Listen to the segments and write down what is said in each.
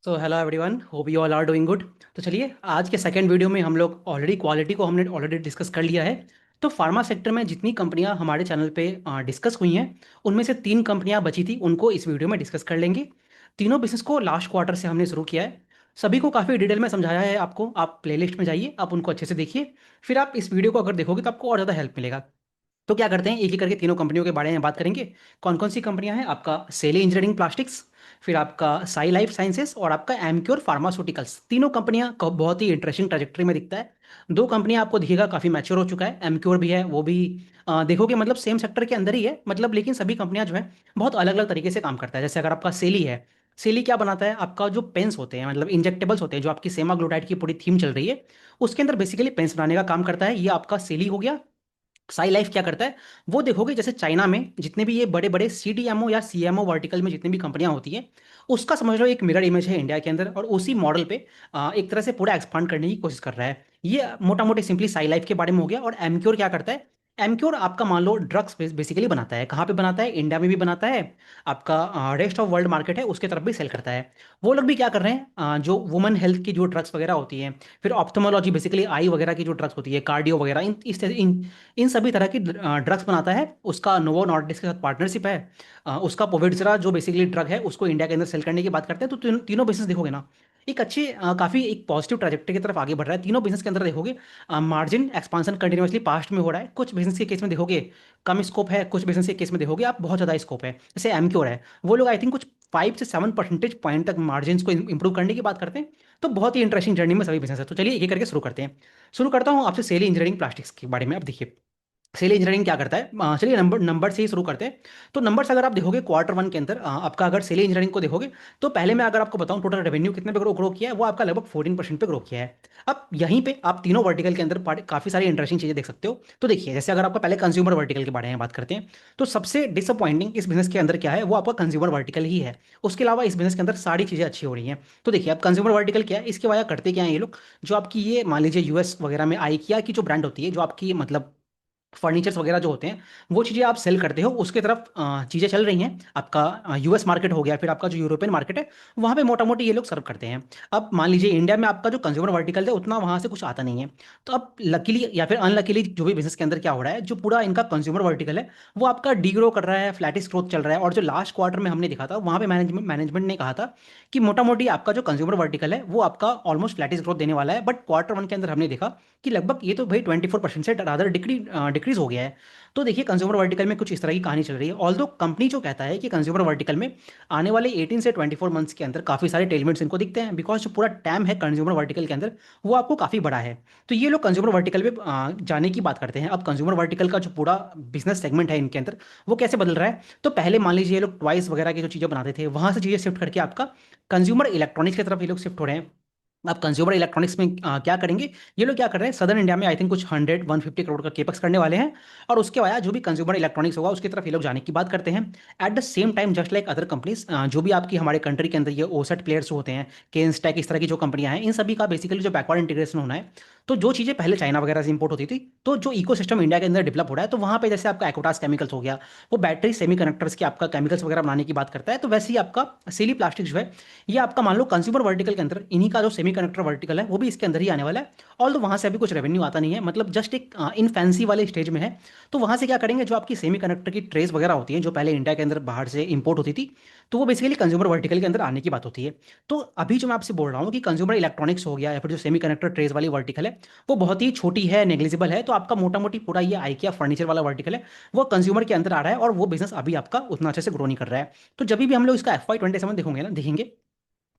So hello everyone, hope you all are doing good. तो चलिए, आज के सेकंड वीडियो में हम लोग ऑलरेडी क्वालिटी को हमने ऑलरेडी डिस्कस कर लिया है। तो फार्मा सेक्टर में जितनी कंपनियां हमारे चैनल पे डिस्कस हुई हैं, उनमें से तीन कंपनियां बची थी, उनको इस वीडियो में डिस्कस कर लेंगे। तीनों बिजनेस को लास्ट क्वार्टर से हमने शुरू किया है। सभी को काफ़ी डिटेल में समझाया है आपको। आप प्लेलिस्ट में जाइए, आप उनको अच्छे से देखिए। फिर आप इस वीडियो को अगर देखोगे तो आपको और ज़्यादा हेल्प मिलेगा। तो क्या करते हैं, एक एक करके तीनों कंपनियों के बारे में बात करेंगे। कौन कौन सी कंपनियां हैं? आपका सेली इंजीनियरिंग प्लास्टिक्स, फिर आपका साई लाइफ साइंसेस और आपका एमक्योर फार्मास्यूटिकल्स। तीनों कंपनियां बहुत ही इंटरेस्टिंग ट्रैजेक्टरी में दिखता है। दो कंपनियां आपको दिखेगा काफ़ी मैच्योर हो चुका है, एमक्योर भी है, वो भी देखोगे मतलब सेम सेक्टर के अंदर ही है, मतलब लेकिन सभी कंपनियां जो है बहुत अलग अलग तरीके से काम करता है। जैसे अगर आपका सेली है, सेली क्या बनाता है? आपका जो पेन्स होते हैं, मतलब इंजेक्टेबल्स होते हैं, जो आपकी सेमाग्लूटाइड की पूरी थीम चल रही है उसके अंदर बेसिकली पेन्स बनाने का काम करता है। ये आपका सेली हो गया। साई लाइफ क्या करता है? वो देखोगे जैसे चाइना में जितने भी ये बड़े बड़े सीडीएमओ या सीएमओ वर्टिकल में जितनी भी कंपनियां होती हैं, उसका समझ लो एक मिरर इमेज है इंडिया के अंदर, और उसी मॉडल पे एक तरह से पूरा एक्सपांड करने की कोशिश कर रहा है। ये मोटा मोटी सिंपली साई लाइफ के बारे में हो गया। और एमक्योर क्या करता है? एमक्योर आपका मान लो ड्रग्स बेसिकली बनाता है। कहाँ पे बनाता है? इंडिया में भी बनाता है, आपका रेस्ट ऑफ वर्ल्ड मार्केट है उसके तरफ भी सेल करता है। वो लोग भी क्या कर रहे हैं, जो वुमेन हेल्थ की जो ड्रग्स वगैरह होती हैं, फिर ऑप्थोमोलॉजी बेसिकली आई वगैरह की जो ड्रग्स होती है, कार्डियो वगैरह, इन सभी तरह की ड्रग्स बनाता है। उसका नोवो नॉर्डिस्क के साथ पार्टनरशिप है। उसका पोविडजरा जो बेसिकली ड्रग है उसको इंडिया के अंदर सेल करने की बात करते हैं। तो तीनों बिजनेस देखोगे ना, एक अच्छी काफ़ी एक पॉजिटिव ट्रैजेक्टरी की तरफ आगे बढ़ रहा है। तीनों बिजनेस के अंदर देखोगे मार्जिन एक्सपांसन कंटिन्यूसली पास्ट में हो रहा है। कुछ बिजनेस के केस में देखोगे कम स्कोप है, कुछ बिजनेस के केस में देखोगे आप बहुत ज़्यादा स्कोप है। जैसे एमक्योर है, वो लोग आई थिंक कुछ 5 से 7 परसेंटेज पॉइंट तक मार्जिन को इंप्रूव करने की बात करते हैं। तो बहुत ही इंटरेस्टिंग जर्नी में सभी बिजनेस है। तो चलिए एक एक करके शुरू करते हैं। शुरू करता हूँ आपसे सेली इंजीनियरिंग प्लास्टिक्स के बारे में। अब देखिए, सेल इंजीनियरिंग क्या करता है। चलिए नंबर नंबर से ही शुरू करते हैं। तो नंबर्स अगर आप देखोगे क्वार्टर वन के अंदर, आपका अगर सेल इंजीनियरिंग को देखोगे, तो पहले मैं अगर आपको बताऊं टोटल रेवेन्यू कितने पे ग्रो किया है, वो आपका लगभग 14% पे ग्रो किया है। अब यहीं पे आप तीनों वर्टिकल के अंदर काफी सारी इंटरेस्टिंग चीजें देख सकते हो। तो देखिए, जैसे अगर आपका पहले कंज्यूमर वर्टिकल के बारे में बात करते हैं, तो सबसे डिसअपॉइंटिंग इस बिजनेस के अंदर क्या है, वो आपका कंज्यूमर वर्टिकल ही है। उसके अलावा इस बिजनेस के अंदर सारी चीजें अच्छी हो रही हैं। तो देखिए, अब कंज्यूमर वर्टिकल क्या है, इसके वजह करते क्या है ये लोग, जो आपकी ये मान लीजिए यूएस वगैरह में आइकिया की जो ब्रांड होती है, जो आपकी मतलब फर्नीचर्स वगैरह जो होते हैं, वो चीज़ें आप सेल करते हो, उसके तरफ चीज़ें चल रही हैं। आपका यूएस मार्केट हो गया, फिर आपका जो यूरोपियन मार्केट है, वहाँ पे मोटा मोटी ये लोग सर्व करते हैं। अब मान लीजिए इंडिया में आपका जो कंज्यूमर वर्टिकल है उतना वहाँ से कुछ आता नहीं है। तो अब लकीली या फिर अनलकीली जो भी बिजनेस के अंदर क्या हो रहा है, जो पूरा इनका कंज्यूमर वर्टिकल है वो आपका डी ग्रो कर रहा है, फ्लैटिस ग्रोथ चल रहा है। और जो लास्ट क्वार्टर में हमने देखा था, वहाँ पे मैनेजमेंट ने कहा था कि मोटा मोटी आपका जो कंज्यूमर वर्टिकल है वो आपका ऑलमोस्ट फ्लैटिस ग्रोथ देने वाला है। बट क्वार्टर वन के अंदर हमने देखा कि लगभग ये तो भाई 24% से रादर डिक्रीज हो गया है। तो देखिए, कंज्यूमर वर्टिकल में कुछ इस तरह की कहानी चल रही है। ऑल्दो कंपनी जो कहता है कि कंज्यूमर वर्टिकल में आने वाले 18 से 24 मंथ्स के अंदर काफ़ी सारे टेलमेंट्स इनको दिखते हैं, बिकॉज जो पूरा टैम है कंज्यूमर वर्टिकल के अंदर वो आपको काफ़ी बड़ा है। तो ये लोग कंज्यूमर वर्टिकल में जाने की बात करते हैं। अब कंज्यूमर वर्टिकल का जो पूरा बिजनेस सेगमेंट है इनके अंदर, वो कैसे बदल रहा है। तो पहले मान लीजिए ये लोग टॉयज वगैरह की जो चीज़ें बनाते थे, वहाँ से चीज़ें शिफ्ट करके आपका कंज्यूमर इलेक्ट्रॉनिक्स की तरफ ये लोग शिफ्ट हो रहे हैं। अब कंज्यूमर इलेक्ट्रॉनिक्स में क्या करेंगे, ये लोग क्या कर रहे हैं, सदर्न इंडिया में आई थिंक कुछ 100-150 करोड़ का केपक्स करने वाले हैं। और उसके बाद जो भी कंज्यूमर इलेक्ट्रॉनिक्स होगा उसकी तरफ ये लोग जाने की बात करते हैं। Eight the same time just like other companies, जो भी आपकी हमारे कंट्री के अंदर ये ओसेट प्लेयर्स होते हैं, केन्सटेक, इस तरह की जो कंपनियां हैं, इन सभी का बेसिकली जो बैकवर्ड इंटीग्रेशन होना है। तो जो चीज़ें पहले चाइना वगैरह से इंपोर्ट होती थी, तो जो इकोसिस्टम इंडिया के अंदर डेवलप हो रहा है, तो वहाँ पे जैसे आपका एकोटास केमिकल्स हो गया, वो बैटरी सेमीकंडक्टर्स के आपका केमिकल्स वगैरह बनाने की बात करता है। तो वैसे ही आपका सेली प्लास्टिक जो है, ये आपका मान लो कंज्यूमर वर्टिकल के अंदर इन्हीं का जो सेमीकंडक्टर वर्टिकल है वो भी इसके अंदर ही आने वाला है। ऑल तो वहाँ से अभी कुछ रेवेन्यू आता नहीं है, मतलब जस्ट एक इन फैंसी वाले स्टेज में है। तो वहाँ से क्या करेंगे, जो आपकी सेमीकंडक्टर की ट्रेस वगैरह होती हैं जो पहले इंडिया के अंदर बाहर से इंपोर्ट होती थी, तो वो बेसिकली कंज्यूमर वर्टिकल के अंदर आने की बात होती है। तो अभी जो मैं आपसे बोल रहा हूँ कि कंज्यूमर इलेक्ट्रॉनिक्स हो गया या फिर जो सेमीकंडक्टर ट्रेस वाली वर्टिकल है, वो बहुत ही छोटी है, नेग्लिजिबल है। तो आपका मोटा मोटी पूरा ये आइकिया फर्नीचर वाला वर्टिकल है, वो कंज्यूमर के अंदर आ रहा है, और वो बिजनेस अभी आपका उतना अच्छे से ग्रो नहीं कर रहा है। तो जब भी हम लोग इसका FY 2027 देखोगे ना, देखेंगे,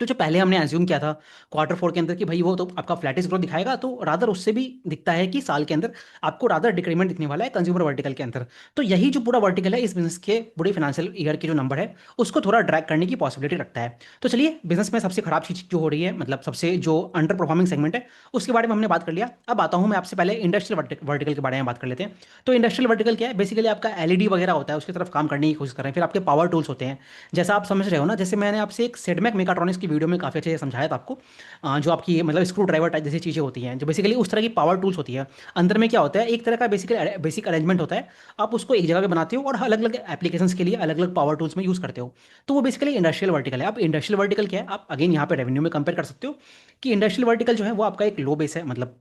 तो जो पहले हमने एज्यूम किया था क्वार्टर फोर के अंदर कि भाई वो तो आपका फ्लैटिस ग्रोथ दिखाएगा, तो रादर उससे भी दिखता है कि साल के अंदर आपको रादर डिक्रीमेंट दिखने वाला है कंज्यूमर वर्टिकल के अंदर। तो यही जो पूरा वर्टिकल है इस बिजनेस के पूरे फाइनेंशियल ईयर के जो नंबर है उसको थोड़ा ड्रैग करने की पॉसिबिलिटी रखता है। तो चलिए, बिजनेस में सबसे खराब चीज जो हो रही है, मतलब सबसे जो अंडर परफॉर्मिंग सेगमेंट है, उसके बारे में हमने बात कर लिया। अब आता हूँ मैं आपसे, पहले इंडस्ट्रियल वर्टिकल के बारे में बात कर लेते हैं। तो इंडस्ट्रियल वर्टिकल क्या है, बेसिकली आपका एलईडी वगैरह होता है, उसकी तरफ काम करने की कोशिश कर रहे हैं। फिर आपके पावर टूल्स होते हैं, जैसा आप समझ रहे हो ना, जैसे मैंने आपसे एक सेडमैक मेकाट्रॉनिक्स उसकी वीडियो में काफ़ी अच्छे से समझाया था आपको। जो आपकी मतलब स्क्रू ड्राइवर टाइप जैसी चीज़ें होती हैं, जो बेसिकली उस तरह की पावर टूल्स होती है। अंदर में क्या होता है, एक तरह का बेसिक अरेंजमेंट होता है। आप उसको एक जगह पे बनाते हो और अलग अलग एप्लीकेशंस के लिए अलग अलग पावर टूल्स में यूज़ करते हो। तो वो बेसिकली इंडस्ट्रियल वर्टिकल है। अब इंडस्ट्रियल वर्टिकल क्या है, आप अगेन यहाँ पे रेवेन्यू में कंपेयर कर सकते हो कि इंडस्ट्रियल वर्टिकल जो है वो आपका एक लो बेस है। मतलब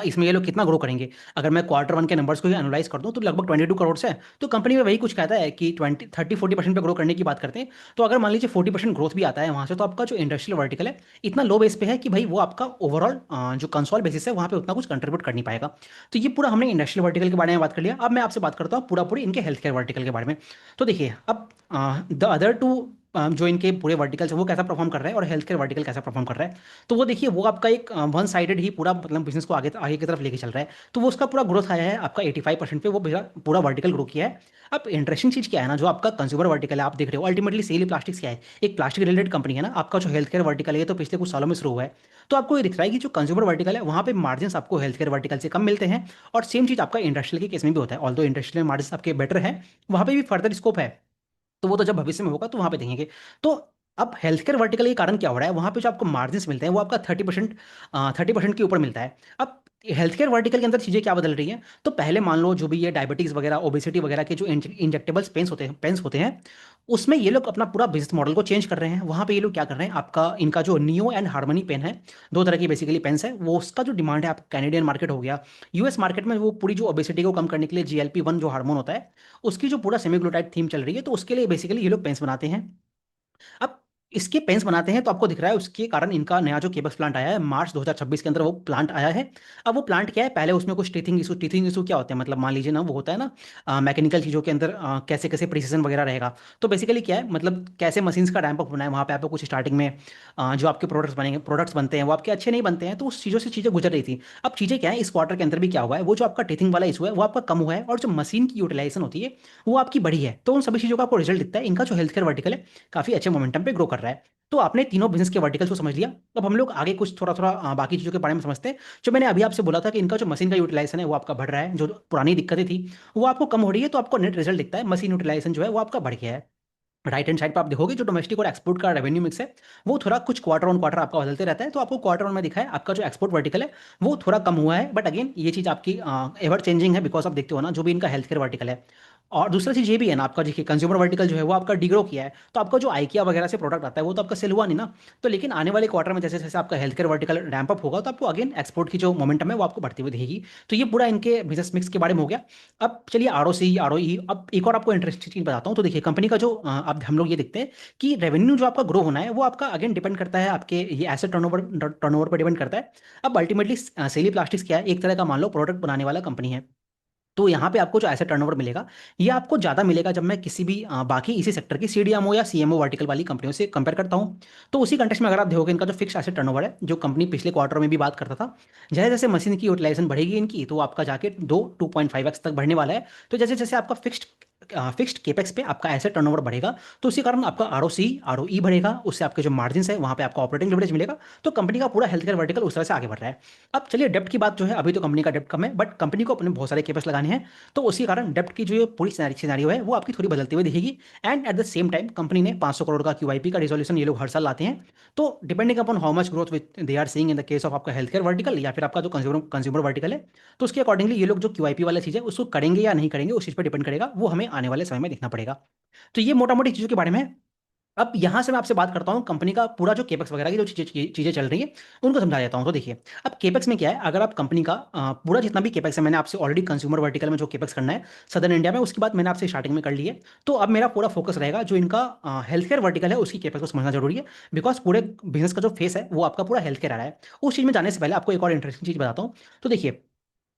इसमें ये लोग कितना ग्रो करेंगे। अगर मैं क्वार्टर वन के नंबर्स को ही एनालाइज कर दूं तो लगभग 22 करोड़ है। तो कंपनी में वही कुछ कहता है कि 20 30 40% पे ग्रो करने की बात करते हैं। तो अगर मान लीजिए 40% ग्रोथ भी आता है वहां से, तो आपका जो इंडस्ट्रियल वर्टिकल है इतना लो बेस पे है कि भाई वो आपका ओवरऑल जो कंसोल बेसिस है वहां पे उतना कुछ कंट्रीब्यूट कर नहीं पाएगा। तो ये पूरा हमने इंडस्ट्रियल वर्टिकल के बारे में बात कर लिया। अब मैं आपसे बात करता हूँ पूरा पूरी इनके हेल्थ केयर वर्टिकल के बारे में। तो देखिए, अब द अदर टू जो इनके पूरे वर्टिकल्स है वो कैसा परफॉर्म कर रहा है और हेल्थ केयर वर्टिकल कैसा परफॉर्म कर रहा है। तो वो देखिए, वो आपका एक वन साइडेड ही पूरा मतलब बिजनेस को आगे आगे की तरफ लेके चल रहा है। तो वो उसका पूरा ग्रोथ आया है आपका 85% पे, वो पूरा पूरा वर्टिकल ग्रो किया है। अब इंटरेस्टिंग चीज़ क्या है ना, जो आपका कंज्यूमर वर्टिकल है आप देख रहे हो, अल्टीमेटली सेल प्लास्टिक्स क्या है, एक प्लास्टिक रिलेटेड कंपनी है ना। आपका जो हेल्थ केयर वर्टिकल है ये तो पिछले कुछ सालों में शुरू हुआ है। तो आपको ये दिख रहा है कि जो कंज्यूमर वर्टिकल है वहाँ पे मार्जिन आपको हेल्थ केयर वर्टिकल से कम मिलते हैं। और सेम चीज़ आपका इंडस्ट्रियल के केस में भी होता है। ऑल्दो इंडस्ट्रियल में मार्जिन आपके बेटर है, वहाँ पे भी फर्दर स्कोप है। तो वो तो जब भविष्य में होगा तो वहां पे देखेंगे। तो अब हेल्थ केयर वर्टिकल के कारण क्या हो रहा है, वहां पे जो आपको मार्जिन मिलते हैं वो आपका 30% के ऊपर मिलता है। अब हेल्थ केयर वर्टिकल के अंदर चीज़ें क्या बदल रही हैं, तो पहले मान लो जो भी ये डायबिटीज़ वगैरह ओबेसिटी वगैरह के जो इंजेक्टेबल्स पेन्स होते हैं उसमें ये लोग अपना पूरा बिजनेस मॉडल को चेंज कर रहे हैं। वहाँ पे ये लोग क्या कर रहे हैं, आपका इनका जो नियो एंड हार्मनी पेन है, दो तरह की बेसिकली पेन्स है, वो उसका जो डिमांड है आप कैनेडियन मार्केट हो गया, यूएस मार्केट में वो पूरी जो ओबेसिटी को कम करने के लिए GLP-1 जो हार्मोन होता है उसकी जो पूरा सेमीग्लूटाइड थीम चल रही है, तो उसके लिए बेसिकली ये लोग पेन्स बनाते हैं। अब इसके पेन्स बनाते हैं तो आपको दिख रहा है उसके कारण इनका नया जो केबक्स प्लांट आया है मार्च 2026 के अंदर वो प्लांट आया है। अब वो प्लांट क्या है, पहले उसमें कुछ टीथिंग इशू क्या होते हैं, मतलब मान लीजिए ना वो होता है ना मैकेनिकल चीज़ों के अंदर कैसे कैसे प्रिसीजन वगैरह रहेगा। तो बेसिकली क्या है, मतलब कैसे मशीन्स का रैंप अप होना है, वहाँ पे आपको कुछ स्टार्टिंग में जो आपके प्रोडक्ट्स बनते हैं वो आपके अच्छे नहीं बनते हैं। तो उस चीज़ों से चीज़ें गुजर रही थी। अब चीज़ें क्या है, इस क्वार्टर के अंदर भी क्या हुआ है, वो जो आपका टीथिंग वाला इशू है वो आपका कम हुआ है और जो मशीन की यूटिलाइजेशन होती है वो आपकी बढ़ी है। तो उन सभी चीज़ों का आपको रिजल्ट दिखता है। इनका जो हेल्थ केयर वर्टिकल है काफ़ी अच्छे मोमेंटम पे ग्रो कर रहा है। तो आपने तीनों बिजनेस के वर्टिकल्स को समझ लिया। अब हम लोग आगे कुछ थोड़ा थोड़ा बाकी चीज़ों के बारे में समझते हैं। जो मैंने अभी आपसे बोला था कि इनका जो मशीन का यूटिलाइजेशन है वो आपका बढ़ रहा है, जो पुरानी दिक्कतें थी वो आपको कम हो रही है। तो आपको नेट रिजल्ट दिखता है, मशीन यूटिलाइजेशन जो है वो आपका बढ़ गया है। राइट हैंड साइड पर आप देखोगे जो डोमेस्टिक और एक्सपोर्ट का रेवेन्यू मिक्स है वो थोड़ा कुछ क्वार्टर ऑन क्वार्टर आपका बदलते रहता है। तो आपको क्वार्टर ऑन में दिखा है आपका जो एक्सपोर्ट वर्टिकल है वो थोड़ा कम हुआ है। बट अगेन ये चीज़ आपकी एवर चेंजिंग है, बिकॉज आप देखते हो ना जो भी इनका हेल्थ केयर वर्टिकल है। और दूसरा चीज़ ये भी है ना, आपका देखिए कंज्यूमर वर्टिकल जो है वो आपका डिग्रो किया है। तो आपका जो आइकिया वगैरह से प्रोडक्ट आता है वो तो आपका सेल हुआ नहीं ना। तो लेकिन आने वाले क्वार्टर में जैसे जैसे आपका health care vertical ramp up होगा तो आपको अगेन एक्सपोर्ट की जो मोमेंटम है वो आपको बढ़ती हुई दिखेगी। तो ये पूरा इनके बिजनेस मिक्स के बारे में हो गया। अब चलिए ROC ROE, अब एक और आपको इंटरेस्टिंग चीज़ बताता हूँ। तो देखिए कंपनी का जो अब हम लोग ये देखते हैं कि रेवेन्यू जो आपका ग्रो होना है वो आपका अगेन डिपेंड करता है आपके ये एसेट टर्नओवर पर डिपेंड करता है। अब अल्टीमेटली सेली प्लास्टिक्स क्या है, एक तरह का मान लो प्रोडक्ट बनाने वाला कंपनी है। तो यहाँ पे आपको जो एसेट टर्नओवर मिलेगा ये आपको ज़्यादा मिलेगा जब मैं किसी भी बाकी इसी सेक्टर की CDMO या CMO वर्टिकल वाली कंपनियों से कंपेयर करता हूँ। तो उसी कंटेक्स्ट में अगर आप देखोगे इनका जो फिक्स एसेट टर्नओवर है, जो कंपनी पिछले क्वार्टर में भी बात करता था, जैसे जैसे मशीन की यूटिलाइजेशन बढ़ेगी इनकी तो आपका जाके 2.5x तक बढ़ने वाला है। तो जैसे जैसे आपका फिक्स्ड केपेक्स पे आपका एसेट टर्नओवर बढ़ेगा तो उसी कारण आपका ROC ROE बढ़ेगा, उससे आपके जो मार्जिन है वहाँ पे आपका ऑपरेटिंग लिवरेज मिलेगा। तो कंपनी का पूरा हेल्थ केयर वर्टिकल उस तरह से आगे बढ़ रहा है। अब चलिए डेप्ट की बात जो है, अभी तो कंपनी का डेप्ट कम है बट कंपनी को अपने बहुत सारे केपेक्स लगाने हैं। तो उसी कारण डेप्ट की जो ये पूरी सिनारियो है वो आपकी थोड़ी बदलती हुई दिखेगी। And at the same time company ने 500 करोड़ का QIP का रिजोल्यूशन ये लोग हर साल लाते हैं। तो depending upon how much growth with they are seeing in the case of आपका हेल्थ केयर वर्टिकल या फिर आपका जो कंज्यूमर वर्टिकल है, तो उसके अकॉर्डिंगली ये लोग जो QIP वाला चीज़ है उसको करेंगे या नहीं करेंगे उस चीज़ पर डिपेंड करेगा। वो हमें आने वाले समय में देखना पड़ेगा। तो ये मोटा मोटी चीज़ों के बारे में है। अब यहाँ से मैं आपसे बात करता हूँ कंपनी का पूरा जो केपेक्स वगैरह की जो चीज़ें चल रही है उनको समझा देता हूँ। तो देखिए, अब केपेक्स में क्या है, अगर आप कंपनी का पूरा जितना भी केपेक्स है, मैंने आपसे ऑलरेडी कंज्यूमर वर्टिकल में जो केपेक्स करना है सदर्न इंडिया में उसकी बात मैंने आपसे स्टार्टिंग में कर ली है। तो अब मेरा पूरा फोकस रहेगा जो इनका हेल्थ केयर वर्टिकल है उसकी केपेक्स को समझना जरूरी है। बिकॉज पूरे बिजनेस का जो फेस है वो आपका पूरा हेल्थ केयर आ रहा है। उस चीज़ में जाने से पहले आपको एक और इंटरेस्टिंग चीज़ बताता हूँ। तो देखिए,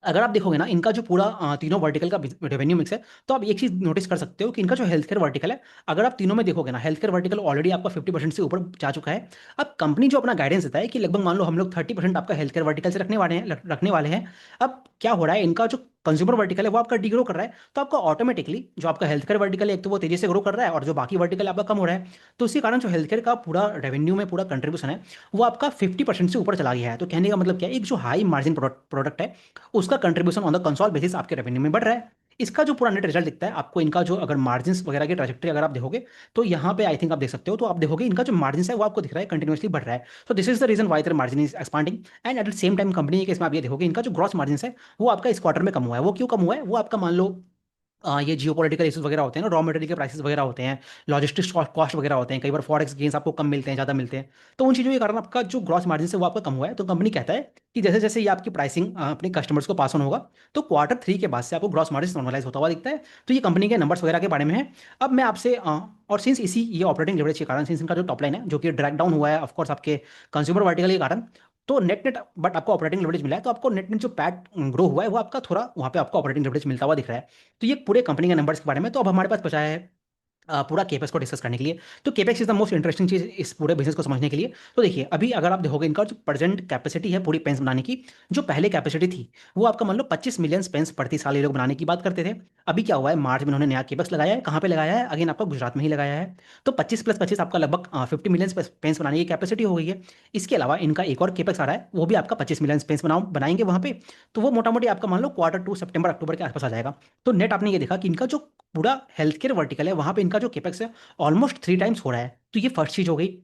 अगर आप देखोगे ना इनका जो पूरा तीनों वर्टिकल का रेवेन्यू मिक्स है, तो आप एक चीज नोटिस कर सकते हो कि इनका जो हेल्थ केयर वर्टिकल है, अगर आप तीनों में देखोगे ना हेल्थ केयर वर्टिकल ऑलरेडी आपका 50% से ऊपर जा चुका है। अब कंपनी जो अपना गाइडेंस देता है कि लगभग मान लो हम लोग 30% आपका हेल्थ केयर वर्टिकल से रखने वाले हैं। अब क्या हो रहा है, इनका जो कंज्यूमर वर्टिकल है वो आपका डिग्रो कर रहा है। तो आपका ऑटोमेटिकली जो आपका हेल्थ केयर वर्टिकल है एक तो वो तेजी से ग्रो कर रहा है और जो बाकी वर्टिकल आपका कम हो रहा है। तो इसी कारण जो हेल्थ केयर का पूरा रेवेन्यू में पूरा कंट्रीब्यूशन है वो आपका 50% से ऊपर चला गया है। तो कहने का मतलब क्या है, एक जो हाई मार्जिन प्रोडक्ट है उसका contribution on the console basis आपके रेवेन्यू में बढ़ रहा है। इसका जो पूरा नेट रिजल्ट दिखता है आपको, इनका जो अगर मार्जिन वगैरह की ट्रैजेक्टरी अगर आप देखोगे, तो यहाँ पे आई थिंक आप देख सकते हो, तो आप देखोगे इनका जो मार्जिन है वो आपको दिख रहा है कंटिन्यूसली बढ़ रहा है। तो this is the reason why there margin is expanding. And at the same time company के केस में आप ये देखोगे इनका जो ग्रॉस मार्जिन है वो आपका इस क्वार्टर में कम हुआ है। वो क्यों कम हुआ है? वो आपका मान लो ये जियोपॉलिटिकल इश्यूज वगैरह होते हैं ना, रॉ मटेरियल के प्राइसेस वगैरह होते हैं, लॉजिस्टिक्स कॉस्ट वगैरह होते हैं, कई बार फॉरेक्स गेन्स आपको कम मिलते हैं, ज़्यादा मिलते हैं। तो उन चीज़ों के कारण आपका जो ग्रॉस मार्जिन है वो आपका कम हुआ है। तो कंपनी कहता है कि जैसे जैसे ये आपकी प्राइसिंग अपने कस्टमर्स को पास ऑन होगा, तो क्वार्टर थ्री के बाद से आपको ग्रॉस मार्जिन नॉर्मलाइज होता हुआ दिखता है। तो ये कंपनी के नंबर्स वगैरह के बारे में है। अब मैं आपसे और सिंस इसी ये ऑपरेटिंग लेवरेज के कारण, सिंस इनका जो टॉप लाइन है जो कि ड्रैग डाउन हुआ है ऑफकोर्स आपके कंज्यूमर वर्टिकल के कारण, तो नेट नेट बट आपको ऑपरेटिंग लेवरेज मिला है, तो आपको नेट नेट जो पैट ग्रो हुआ है वो आपका थोड़ा वहाँ पे आपको ऑपरेटिंग लेवरेज मिलता हुआ दिख रहा है। तो ये पूरे कंपनी के नंबर्स के बारे में। तो अब हमारे पास बचा है पूरा केपेक्स को डिस्कस करने के लिए। तो capex is the most interesting चीज इस पूरे बिजनेस को समझने के लिए। तो देखिए अभी अगर आप देखोगे इनका जो प्रेजेंट कैपेसिटी है पूरी पेन्स बनाने की, जो पहले कैपेसिटी थी वो आपका मान लो 25 मिलियन पेन्स प्रति साल ये लोग बनाने की बात करते थे। अभी क्या हुआ है, मार्च में इन्होंने नया केपेक्स लगाया है। कहाँ पे लगाया है? अगेन आपका गुजरात में ही लगाया है। तो 25 + 25 आपका लगभग 50 मिलियन पेन्स बनाने की कैपेसिटी हो गई है। इसके अलावा इनका एक और केपेक्स आ रहा है, वो भी आपका 25 मिलियन पेन्स बनाएंगे वहाँ पे। तो वो मोटा मोटी आपका मान लो क्वार्टर 2 सितंबर अक्टूबर के आसपास आ जाएगा। तो नेट आपने ये देखा कि इनका जो पूरा हेल्थ केयर वर्टिकल है वहां पे इनका जो केपेक्स है ऑलमोस्ट 3 टाइम्स हो रहा है। तो ये फर्स्ट चीज हो गई।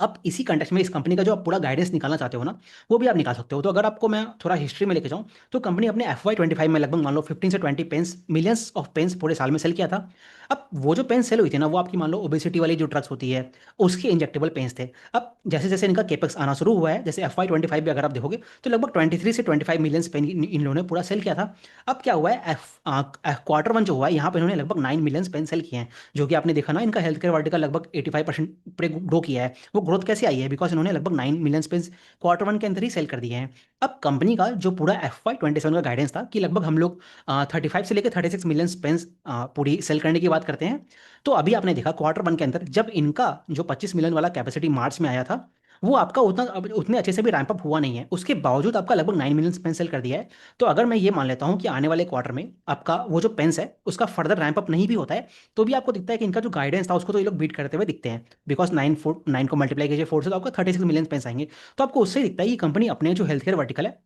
अब इसी कंटेक्स्ट में इस कंपनी का जो आप पूरा गाइडेंस निकालना चाहते हो ना, वो भी आप निकाल सकते हो। तो अगर आपको मैं थोड़ा हिस्ट्री में लेके जाऊँ, तो कंपनी अपने FY 25 में लगभग मान लो 15 से 20 पेन्स मिलियंस ऑफ पेन्स पूरे साल में सेल किया था। अब वो जो पेन सेल हुई थी ना, वो आपकी मान लो ओबेसिटी वाली जो ड्रग्स होती है उसके इंजेक्टेबल पेन्स थे। अब जैसे जैसे इनका केपेक्स आना शुरू हुआ है, जैसे FY 25 भी अगर आप देखोगे, तो लगभग 23 से 25 मिलियंस पेन इन लोगों ने पूरा सेल किया था। अब क्या हुआ है, क्वार्टर 1 जो हुआ है यहाँ पे इन्होंने लगभग 9 मिलियंस पेन सेल किए हैं, जो कि आपने देखा ना इनका हेल्थ केयर वर्टिकल लगभग 85% पे ग्रो किया है। वो ग्रोथ कैसे आई है? बिकॉज इन्होंने लगभग 9 मिलियन स्पेस क्वार्टर 1 के अंदर ही सेल कर दिए हैं। अब कंपनी का जो पूरा FY 27 का गाइडेंस था कि लगभग हम लोग 35 से लेकर 36 मिलियन स्पेंस पूरी सेल करने की बात करते हैं। तो अभी आपने देखा क्वार्टर 1 के अंदर जब इनका जो 25 मिलियन वाला कैपेसिटी मार्च में आया था, वो आपका उतना उतने अच्छे से भी रैंप अप हुआ नहीं है, उसके बावजूद आपका लगभग 9 मिलियन पेन सेल कर दिया है। तो अगर मैं ये मान लेता हूँ कि आने वाले क्वार्टर में आपका वो जो पेन्स है उसका फर्दर रैंप अप नहीं भी होता है, तो भी आपको दिखता है कि इनका जो गाइडेंस था उसको तो ये लोग बीट करते हुए दिखते हैं। बिकॉज 9 को मल्टीप्लाई कीजिए 4 से, तो आपको 36 मिलियन पेन्स आएंगे। तो आपको उससे दिखता है कि कंपनी अपने जो हेल्थ केयर वर्टिकल है,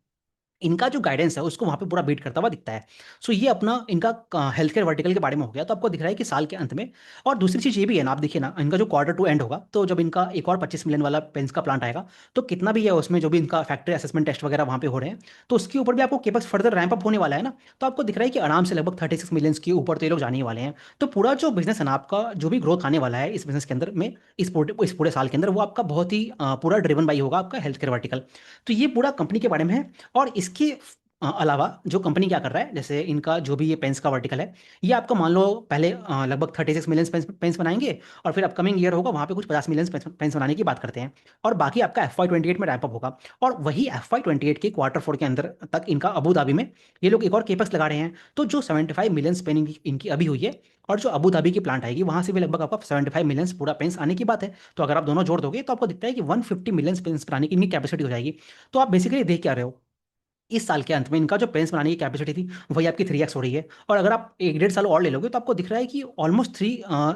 इनका जो गाइडेंस है उसको वहां पे पूरा बीट करता हुआ दिखता है। सो ये अपना इनका हेल्थ केयर वर्टिकल के बारे में हो गया। तो आपको दिख रहा है कि साल के अंत में, और दूसरी चीज ये भी है ना, आप देखिए ना इनका जो क्वार्टर 2 एंड होगा, तो जब इनका एक और 25 मिलियन वाला पेंस का प्लांट आएगा, तो कितना भी है उसमें जो भी इनका फैक्ट्री असेसमेंट टेस्ट वगैरह वहां पे हो रहे हैं, तो उसके ऊपर भी आपको केपक्स फर्दर रैंप अप होने वाला है ना। तो आपको दिख रहा है कि आराम से लगभग 36 मिलियन के ऊपर तो ये लोग जाने वाले हैं। तो पूरा जो बिजनेस है ना आपका, जो भी ग्रोथ आने वाला है इस बिजनेस के अंदर में, इस पूरे साल के अंदर, वो आपका बहुत ही पूरा ड्रिवन बाई होगा आपका हेल्थ केयर वर्टिकल। तो ये पूरा कंपनी के बारे में है। और इसके अलावा जो कंपनी क्या कर रहा है, जैसे इनका जो भी ये पेन्स का वर्टिकल है, ये आपका मान लो पहले लगभग 36 मिलियन पेन्स बनाएंगे, और फिर अपकमिंग ईयर होगा वहाँ पे कुछ 50 मिलियन पेन्स बनाने की बात करते हैं। और बाकी आपका FY 28 में रैंप अप होगा। और वही FY 28 के क्वार्टर 4 के अंदर तक इनका अबू धाबी में ये लोग एक और केपक्स लगा रहे हैं। तो जो 75 मिलियन पेन इनकी अभी हुई है, और जो अबू धाबी की प्लांट आएगी वहां से भी लगभग आपका 75 मिलियन पूरा पेंस आने की बात है। तो अगर आप दोनों जोड़ दोगे तो आपको दिखता है कि 150 मिलियन पेंस बनाने की इनकी कैपेसिटी हो जाएगी। तो आप बेसिकली देख क्या रहे हो, इस साल के अंत में इनका जो पेन्स बनाने की कैपेसिटी थी वही आपकी 3x हो रही है। और अगर आप 1 1.5 साल और ले लोगे तो आपको दिख रहा है कि ऑलमोस्ट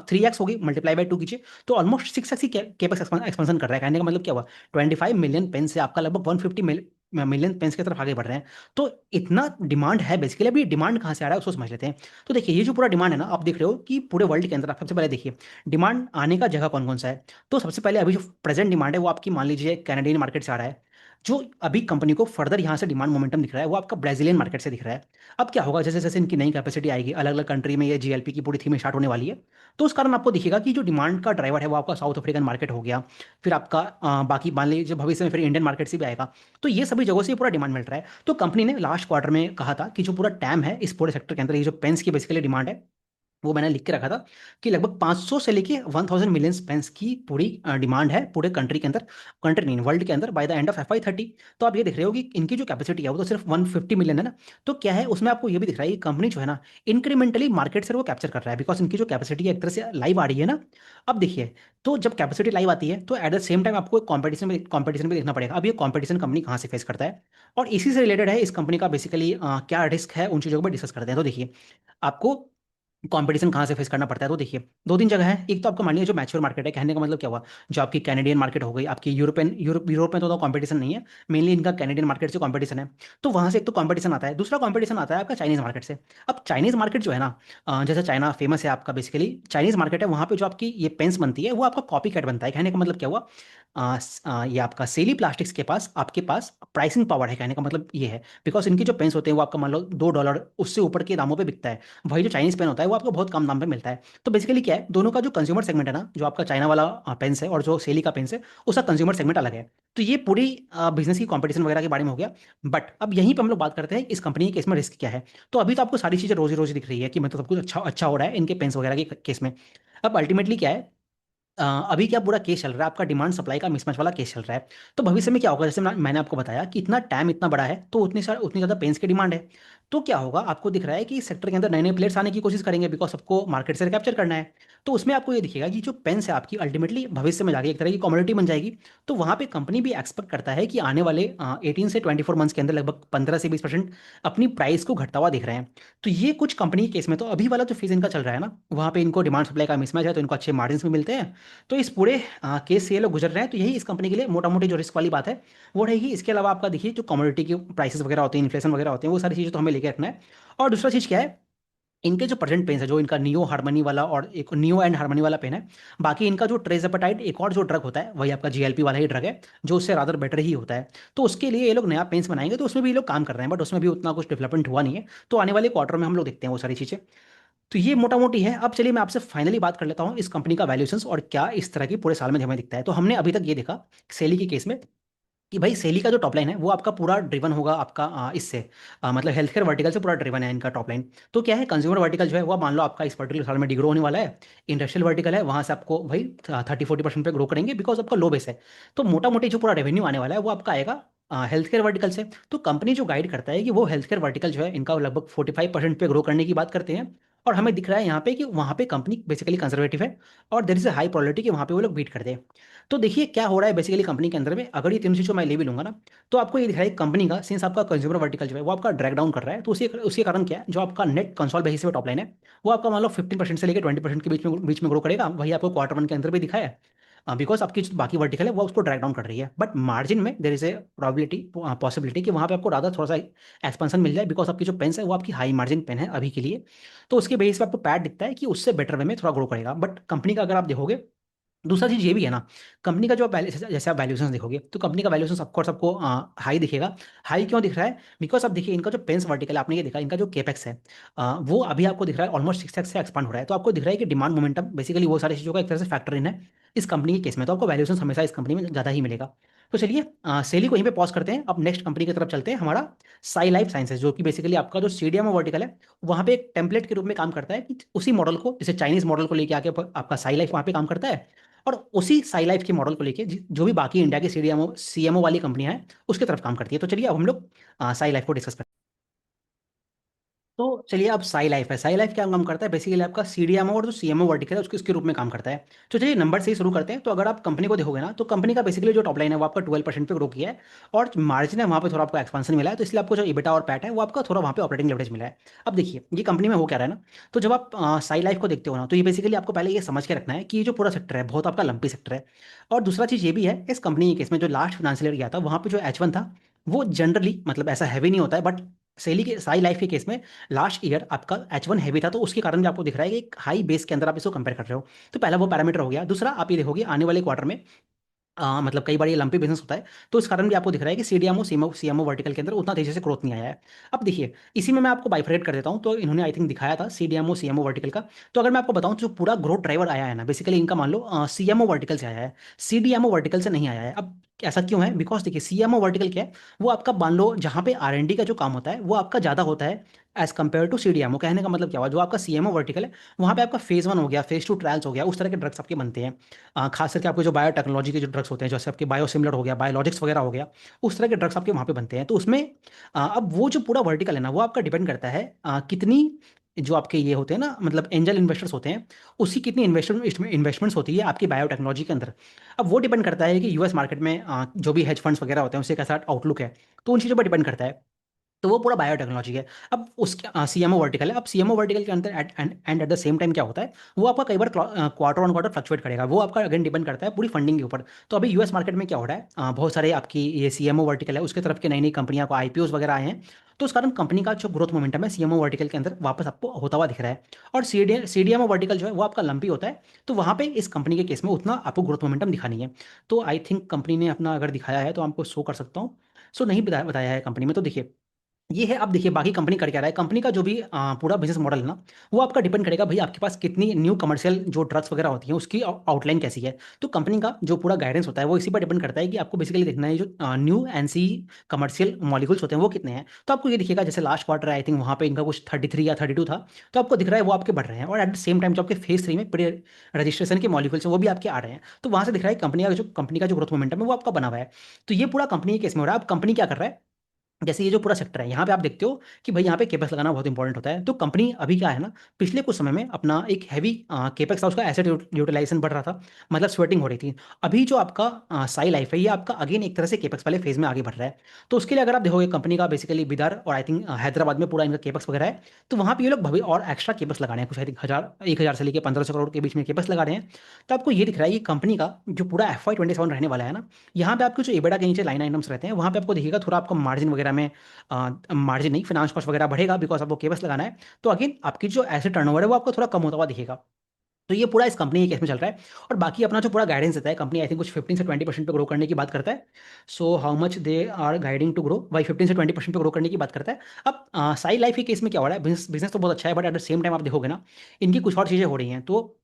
3x होगी, ×2 कीजिए तो ऑलमोस्ट 6x ही केपेक्स एक्सपेंशन कर रहा है। कहने का मतलब क्या हुआ, 25 मिलियन पेन से आपका लगभग 150 मिलियन पेन्स की तरफ आगे बढ़ रहे हैं। तो इतना डिमांड है बेसिकली। अभी डिमांड कहाँ से आ रहा है उसको समझ लेते हैं। तो देखिए ये जो पूरा डिमांड है ना, आप देख रहे हो कि पूरे वर्ल्ड के अंदर आप सबसे पहले देखिए डिमांड आने का जगह कौन कौन सा है। तो सबसे पहले अभी जो प्रेजेंट डिमांड है वो आपकी मान लीजिए कैनेडियन मार्केट से आ रहा है। जो अभी कंपनी को फर्दर यहाँ से डिमांड मोमेंटम दिख रहा है वो आपका ब्राजीलियन मार्केट से दिख रहा है। अब क्या होगा, जैसे जैसे इनकी नई कैपेसिटी आएगी अलग अलग कंट्री में, ये GLP की पूरी थीम स्टार्ट होने वाली है, तो उस कारण आपको दिखेगा कि जो डिमांड का ड्राइवर है वो आपका साउथ अफ्रीकन मार्केट हो गया। फिर आपका बाकी मान लीजिए भविष्य में फिर इंडियन मार्केट से भी आएगा। तो ये सभी जगहों से पूरा डिमांड मिल रहा है। तो कंपनी ने लास्ट क्वार्टर में कहा था कि जो पूरा टैम है इस पूरे सेक्टर के अंदर, ये जो पेन्स की बेसिकली डिमांड है, वो मैंने लिख के रखा था कि लगभग 500 से लेके 1000 मिलियन पेंस की पूरी डिमांड है पूरे कंट्री के अंदर, कंट्री नहीं वर्ल्ड के अंदर, by the end of FY 30। तो आप ये दिख रहे हो कि इनकी जो कैपेसिटी है वो तो सिर्फ 150 मिलियन है ना। तो क्या है उसमें आपको ये भी दिख रहा है कि कंपनी जो है ना इंक्रीमेंटली मार्केट से वो कैप्चर कर रहा है, बिकॉज इनकी जो कैपेसिटी एक तरह से लाइव आ रही है ना। अब देखिए, तो जब कैपेसिटी लाइव आती है तो एट द सेम टाइम आपको कॉम्पिटिशन भी देखना पड़ेगा। अब ये कॉम्पिटिशन कंपनी कहाँ से फेस करता है, और इसी से रिलेटेड है इस कंपनी का बेसिकली क्या रिस्क है, उन चीज़ों को भी डिस्कस करते हैं। तो देखिए आपको कंपटीशन कहाँ से फेस करना पड़ता है, तो देखिए दो तीन जगह है। एक तो आपका मान लीजिए जो मैच्योर मार्केट है, कहने का मतलब क्या हुआ, जो आपकी कैनेडियन मार्केट हो गई, आपकी यूरोप में तो कंपटीशन नहीं है, मेनली इनका कैनेडियन मार्केट से कंपटीशन है। तो वहाँ से एक तो कंपटीशन आता है, दूसरा कंपटीशन आता है आपका चाइनीज मार्केट से। अब चाइनीज मार्केट जो है ना, जैसे चाइना फेमस है आपका, बेसिकली चाइनीज मार्केट है, वहाँ पे जो आपकी ये पेंस बनती है वो आपका कॉपी कैट बनता है। कहने का मतलब क्या हुआ, ये आपका सेली प्लास्टिक्स के पास आपके पास प्राइसिंग पावर है, कहने का मतलब ये है। बिकॉज इनके जो पेन्स होते हैं वो आपका मान लो $2 उससे ऊपर के दामों पे बिकता है, वही जो चाइनीज पेन होता है वो आपको बहुत कम दाम पे मिलता है। तो बेसिकली क्या है, दोनों का जो कंज्यूमर सेगमेंट है ना, जो आपका चाइना वाला पेन्स है और जो सेली का पेन्स है, उसका कंज्यूमर सेगमेंट अलग है। तो ये पूरी बिजनेस की कंपटीशन वगैरह के बारे में हो गया। बट अब यहीं पर हम लोग बात करते हैं इस कंपनी के केस में रिस्क क्या है। तो अभी तो आपको सारी चीज़ें रोजी रोजी दिख रही है कि मतलब सब कुछ अच्छा अच्छा हो रहा है इनके पेन्स वगैरह के केस में। अब अल्टीमेटली क्या है, अभी क्या पूरा केस चल रहा है आपका, डिमांड सप्लाई का मिसमैच वाला केस चल रहा है। तो भविष्य में क्या होगा, जैसे मैंने आपको बताया कि इतना टाइम इतना बड़ा है तो उतनी ज़्यादा पेंस की डिमांड है। तो क्या होगा, आपको दिख रहा है कि इस सेक्टर के अंदर नए नए प्लेयर्स आने की कोशिश करेंगे, बिकॉज सबको मार्केट से कैप्चर करना है। तो उसमें आपको ये दिखेगा कि जो पेंस है आपकी अल्टीमेटली भविष्य में जाके एक तरह की कमोडिटी बन जाएगी। तो वहाँ पे कंपनी भी एक्सपेक्ट करता है कि आने वाले 18 से 24 मंथ्स के अंदर लगभग 15 से 20% अपनी प्राइस को घटता हुआ दिख रहे हैं। तो ये कुछ कंपनी केस में तो अभी वाला जो फेज इनका चल रहा है ना, वहाँ पे इनको डिमांड सप्लाई का मिसमैच है, तो इनको अच्छे मार्जिन भी मिलते हैं। तो इस पूरे केस से ये लोग गुजर रहे हैं। तो यही इस कंपनी के लिए मोटा मोटी जो रिस्क वाली बात है वो रहेगी। इसके अलावा आपका देखिए जो कमोडिटी के प्राइसेस वगैरह होते हैं, इन्फ्लेशन वगैरह होते हैं, वो सारी चीज़ें तो हमें लेके रखना है। और दूसरा चीज़ क्या है, इनके जो प्रेजेंट पेन है, जो इनका नियो हार्मनी वाला और एक नियो एंड हार्मनी वाला पेन है, बाकी इनका जो ट्रेजेपेटाइड एक और जो ड्रग होता है वही आपका जीएलपी वाला ही ड्रग है, जो उससे रादर बेटर ही होता है। तो उसके लिए ये लोग नया पेन्स बनाएंगे, तो उसमें भी ये लोग काम कर रहे हैं, बट उसमें भी उतना कुछ डेवलपमेंट हुआ नहीं है। तो आने वाले क्वार्टर में हम लोग देखते हैं वो सारी चीज़ें। तो ये मोटा मोटी है। अब चलिए मैं आपसे फाइनली बात कर लेता हूँ इस कंपनी का वैल्यूएशंस और क्या इस तरह की पूरे साल में हमें दिखता है। तो हमने अभी तक ये देखा सेली के केस में कि भाई सेली का जो टॉप लाइन है वो आपका पूरा ड्रिवन होगा आपका इससे, मतलब हेल्थ केयर वर्टिकल से पूरा ड्रिवन है इनका टॉप लाइन। तो क्या है, कंज्यूमर वर्टिकल जो है वो मान लो आपका इस पर्टिकुलर साल में डिग्रो होने वाला है। इंडस्ट्रियल वर्टिकल है, वहाँ से आपको भाई 30-40% पे ग्रो करेंगे, बिकॉज आपका लो बेस है। तो मोटा मोटी जो पूरा रेवेन्यू आने वाला है वो आपका आएगा हेल्थ केयर वर्टिकल से। तो कंपनी जो गाइड करता है कि वो हेल्थ केयर वर्टिकल जो है इनका लगभग 45% पे ग्रो करने की बात करते हैं। और हमें दिख रहा है यहाँ पे कि वहाँ पे कंपनी बेसिकली कंजर्वेटिव है, और there is a high probability कि वहाँ पे वो लोग बीट कर दे। तो देखिए क्या हो रहा है बेसिकली कंपनी के अंदर में, अगर ये तीनों चीज़ को मैं ले भी लूंगा ना, तो आपको ये दिख रहा है कंपनी का सिंस आपका कंज्यूमर वर्टिकल जो है वो आपका ड्रैग डाउन कर रहा है। तो उसी उसके कारण क्या है, जो आपका नेट कंसोल बेसिस पे टॉप लाइन है वो आपका मान लो 15% से लेकर 20% के बीच में ग्रो करेगा, वही आपको क्वार्टर 1 के अंदर भी दिखा है। बिकॉज आपकी जो बाकी वर्टिकल है वो उसको ड्रैग डाउन कर रही है, बट मार्जिन में there is a probability possibility कि वहाँ पे आपको राधा थोड़ा सा एक्सपेंशन मिल जाए, बिकॉज आपकी जो पेन है वो आपकी हाई मार्जिन पेन है अभी के लिए। तो उसके बेस पे आपको पैड दिखता है कि उससे बेटर वे में थोड़ा ग्रो करेगा। बट कंपनी का अगर आप देखोगे, दूसरा चीज़ ये भी है ना, कंपनी का जो जैसे आप वैल्यूएशन देखोगे तो कंपनी का वैल्यूएशन ऑफकोर्स आपको हाई दिखेगा। हाई क्यों दिख रहा है, बिकॉज आप देखिए इनका जो पेंस वर्टिकल आपने ये देखा, इनका जो केपेक्स है वो अभी आपको दिख रहा है ऑलमोस्ट 6x से एक्सपांड हो रहा है। तो आपको दिख रहा है कि डिमांड मोमेंटम बेसिकली वो सारी चीज़ों का एक तरह से फैक्टर इन है इस कंपनी के केस में। तो आपको वैल्यूएशन हमेशा इस कंपनी में ज़्यादा ही मिलेगा। तो चलिए सेली को यहीं पे पॉज करते हैं, अब नेक्स्ट कंपनी की तरफ चलते हैं, हमारा साई लाइफ साइंसेज, जो कि बेसिकली आपका जो सीडीएमओ वर्टिकल है वहाँ पे एक टेम्पलेट के रूप में काम करता है कि उसी मॉडल को, जैसे चाइनीज मॉडल को लेके आके आपका साई लाइफ वहाँ पे काम करता है। और उसी साई लाइफ के मॉडल को लेके जो भी बाकी इंडिया की सीएमओ वाली कंपनियां हैं उसकी तरफ काम करती है। तो चलिए अब हम लोग साई लाइफ को डिस्कस करते हैं। तो चलिए अब साई लाइफ है, साई लाइफ क्या काम करता है, बेसिकली आपका सीडीएमओ और जो सीएमओ वर्टिकल है उसके उसके रूप में काम करता है। तो चलिए नंबर से ही शुरू करते हैं। तो अगर आप कंपनी को देखोगे ना, तो कंपनी का बेसिकली जो टॉप लाइन है वो आपका 12% पे ग्रो किया है, और मार्जिन है वहाँ पे थोड़ा आपको एक्सपांशन मिला है। तो इसलिए आपको जो इबिटा और पैट है वो आपका थोड़ा वहाँ पे ऑपरेटिंग लेवरेज मिला है। अब देखिए ये कंपनी में हो क्या रहा है ना, तो जब आप साई लाइफ को देखते हो ना, तो ये बेसिकली आपको पहले ये समझ के रखना है कि ये जो पूरा सेक्टर है बहुत आपका लंपी सेक्टर है। और दूसरा चीज़ ये भी है, इस कंपनी के केस में जो लास्ट फाइनेंशियल ईयर गया था वहाँ पे जो H1 था वो जनरली मतलब ऐसा हैवी नहीं होता है, बट सेली के साई लाइफ के केस में लास्ट ईयर आपका H1 हैवी था, तो उसके कारण भी आपको दिख रहा है कि एक हाई बेस के अंदर आप इसको कंपेयर कर रहे हो। तो पहला वो पैरामीटर हो गया। दूसरा आप ये देखोगे आने वाले क्वार्टर में मतलब कई बार ये लंपी बिजनेस होता है, तो इस कारण भी आपको दिख रहा है कि सीडीएमओ सीएमओ वर्टिकल के अंदर उतना तेजी से ग्रोथ नहीं आया है। अब देखिए इसी में मैं आपको बाइफरेट कर देता हूँ, तो इन्होंने आई थिंक दिखाया था सीडीएमओ सीएमओ वर्टिकल का। तो अगर मैं आपको बताऊं तो जो पूरा ग्रोथ ड्राइवर आया है ना, बेसिकली इनका मान लो सीएमओ वर्टिकल से आया है, सीडीएमओ वर्टिकल से नहीं आया है। अब ऐसा क्यों है, बिकॉज देखिए सीएमओ वर्टिकल क्या है, वो आपका मान लो जहाँ पे आर&डी का जो काम होता है वो आपका ज़्यादा होता है एज कम्पेयर टू सीडीएमओ। कहने का मतलब क्या हुआ, जो आपका सीएमओ वर्टिकल है वहाँ पे आपका फेज 1 हो गया, फेज 2 ट्रायल्स हो गया, उस तरह के ड्रग्स आपके बनते हैं। खास करके आपके जो बायोटेक्नोलॉजी के जो ड्रग्स होते हैं, जैसे आपके बायोसिमिलर हो गया, बायोलॉजिक्स वगैरह हो गया, उस तरह के ड्रग्स आपके वहाँ पे बनते हैं। तो उसमें अब वो जो पूरा वर्टिकल है ना वो आपका डिपेंड करता है कितनी जो आपके ये होते हैं ना, मतलब एंजल इन्वेस्टर्स होते हैं, उसी कितनी इन्वेस्टमेंट्स होती है आपकी बायोटेक्नोलॉजी के अंदर। अब वो डिपेंड करता है कि यूएस मार्केट में जो भी हेज फंड्स वगैरह होते हैं उससे कैसा आउटलुक है, तो उन चीज़ों पर डिपेंड करता है। तो वो पूरा बायोटेक्नोलॉजी है। अब उसके सीएमओ वर्टिकल है। अब सीएमओ वर्टिकल के अंदर and at the same time क्या होता है, वो आपका कई बार क्वार्टर ऑन क्वार्टर फ्लक्चुएट करेगा। वो आपका अगेन डिपेंड करता है पूरी फंडिंग के ऊपर। तो अभी यूएस मार्केट में क्या हो रहा है, बहुत सारे आपकी ये सीएमओ वर्टिकल है उसके तरफ की नई नई कंपनियां को आईपीओस वगैरह आए हैं। तो उस कारण कंपनी का जो ग्रोथ मोमेंटम है सीएमओ वर्टिकल के अंदर वापस आपको होता हुआ दिख रहा है। और सीडीएमओ वर्टिकल जो है वो आपका लंपी होता है। तो वहाँ पे इस कंपनी के केस में उतना आपको ग्रोथ मोमेंटम दिखा नहीं है। तो आई थिंक कंपनी ने अपना अगर दिखाया है तो आपको शो कर सकता हूँ। सो नहीं बताया बताया है कंपनी में। तो देखिए ये है। अब देखिए बाकी कंपनी कर क्या रहा है, कंपनी का जो भी पूरा बिजनेस मॉडल है ना, वो आपका डिपेंड करेगा भाई आपके पास कितनी न्यू कमर्शियल जो ड्रग्स वगैरह होती हैं उसकी आउटलाइन कैसी है। तो कंपनी का जो पूरा गाइडेंस होता है वो इसी पर डिपेंड करता है कि आपको बेसिकली देखना है जो न्यू एनसी कमर्शियल मॉलिक्यूल्स होते हैं वो कितने हैं। तो आपको ये दिखेगा जैसे लास्ट क्वार्टर आई थिंक वहाँ पे इनका कुछ 33 या 32 था। तो आपको दिख रहा है वो आपके बढ़ रहे हैं। और एट द सेम टाइम जो आपके फेज 3 में प्री रजिस्ट्रेशन के मॉलिक्यूल्स हैं वो भी आपके आ रहे हैं। तो वहाँ से दिख रहा है कंपनी का जो ग्रोथ मोमेंटम है वो आपका बना हुआ है। तो ये पूरा कंपनी के केस में हो रहा है। अब कंपनी क्या कर रहा है, जैसे ये जो पूरा सेक्टर है यहाँ पे आप देखते हो कि भाई यहाँ पे केपेक्स लगाना बहुत इंपॉर्टेंट होता है। तो कंपनी अभी क्या है ना, पिछले कुछ समय में अपना एक हैवी केपेक्स था, उसका एसेट यूटिलाइजेशन बढ़ रहा था, मतलब स्वेटिंग हो रही थी। अभी जो आपका साई लाइफ है ये आपका अगेन एक तरह से केपेक्स वाले फेज में आगे बढ़ रहा है। तो उसके लिए अगर आप देखोगे कंपनी का बेसिकली बिदार और आई थिंक हैदराबाद में पूरा इनका केपेक्स वगैरह है। तो वहाँ पे ये लोग भविष्य और एक्स्ट्रा केपेक्स लगा रहे हैं, कुछ आई थिंक 1,000 से लेकर 1,500 करोड़ के बीच में केपेक्स लगा रहे हैं। तो आपको ये दिख रहा है कि कंपनी का जो पूरा FY 2027 रहने वाला है ना, यहाँ पे आपके जो एबेडा के नीचे लाइन आइटम्स रहते हैं वहाँ पे आपको दिखेगा थोड़ा आपका मार्जिन वगैरह में, मार्जिन नहीं फाइनेंस कॉस्ट वगैरह बढ़ेगा बिकॉज आपको केबल्स लगाना है। तो अगेन आपकी जो एसेट टर्नओवर है वो आपको थोड़ा कम होता हुआ दिखेगा। तो ये पूरा इस कंपनी के केस में चल रहा है। और बाकी अपना जो पूरा गाइडेंस देता है कंपनी आई थिंक कुछ 15 से 20% पे ग्रो करने की बात करता है। So how much they are guiding to grow, भाई 15 से 20% पे ग्रो करने की बात करता है। अब साई लाइफ के केस में क्या हो रहा है, बिजनेस बिजनेस तो बहुत अच्छा है but at the same time आप देखोगे ना इनकी कुछ और चीज़ें हो रही हैं। तो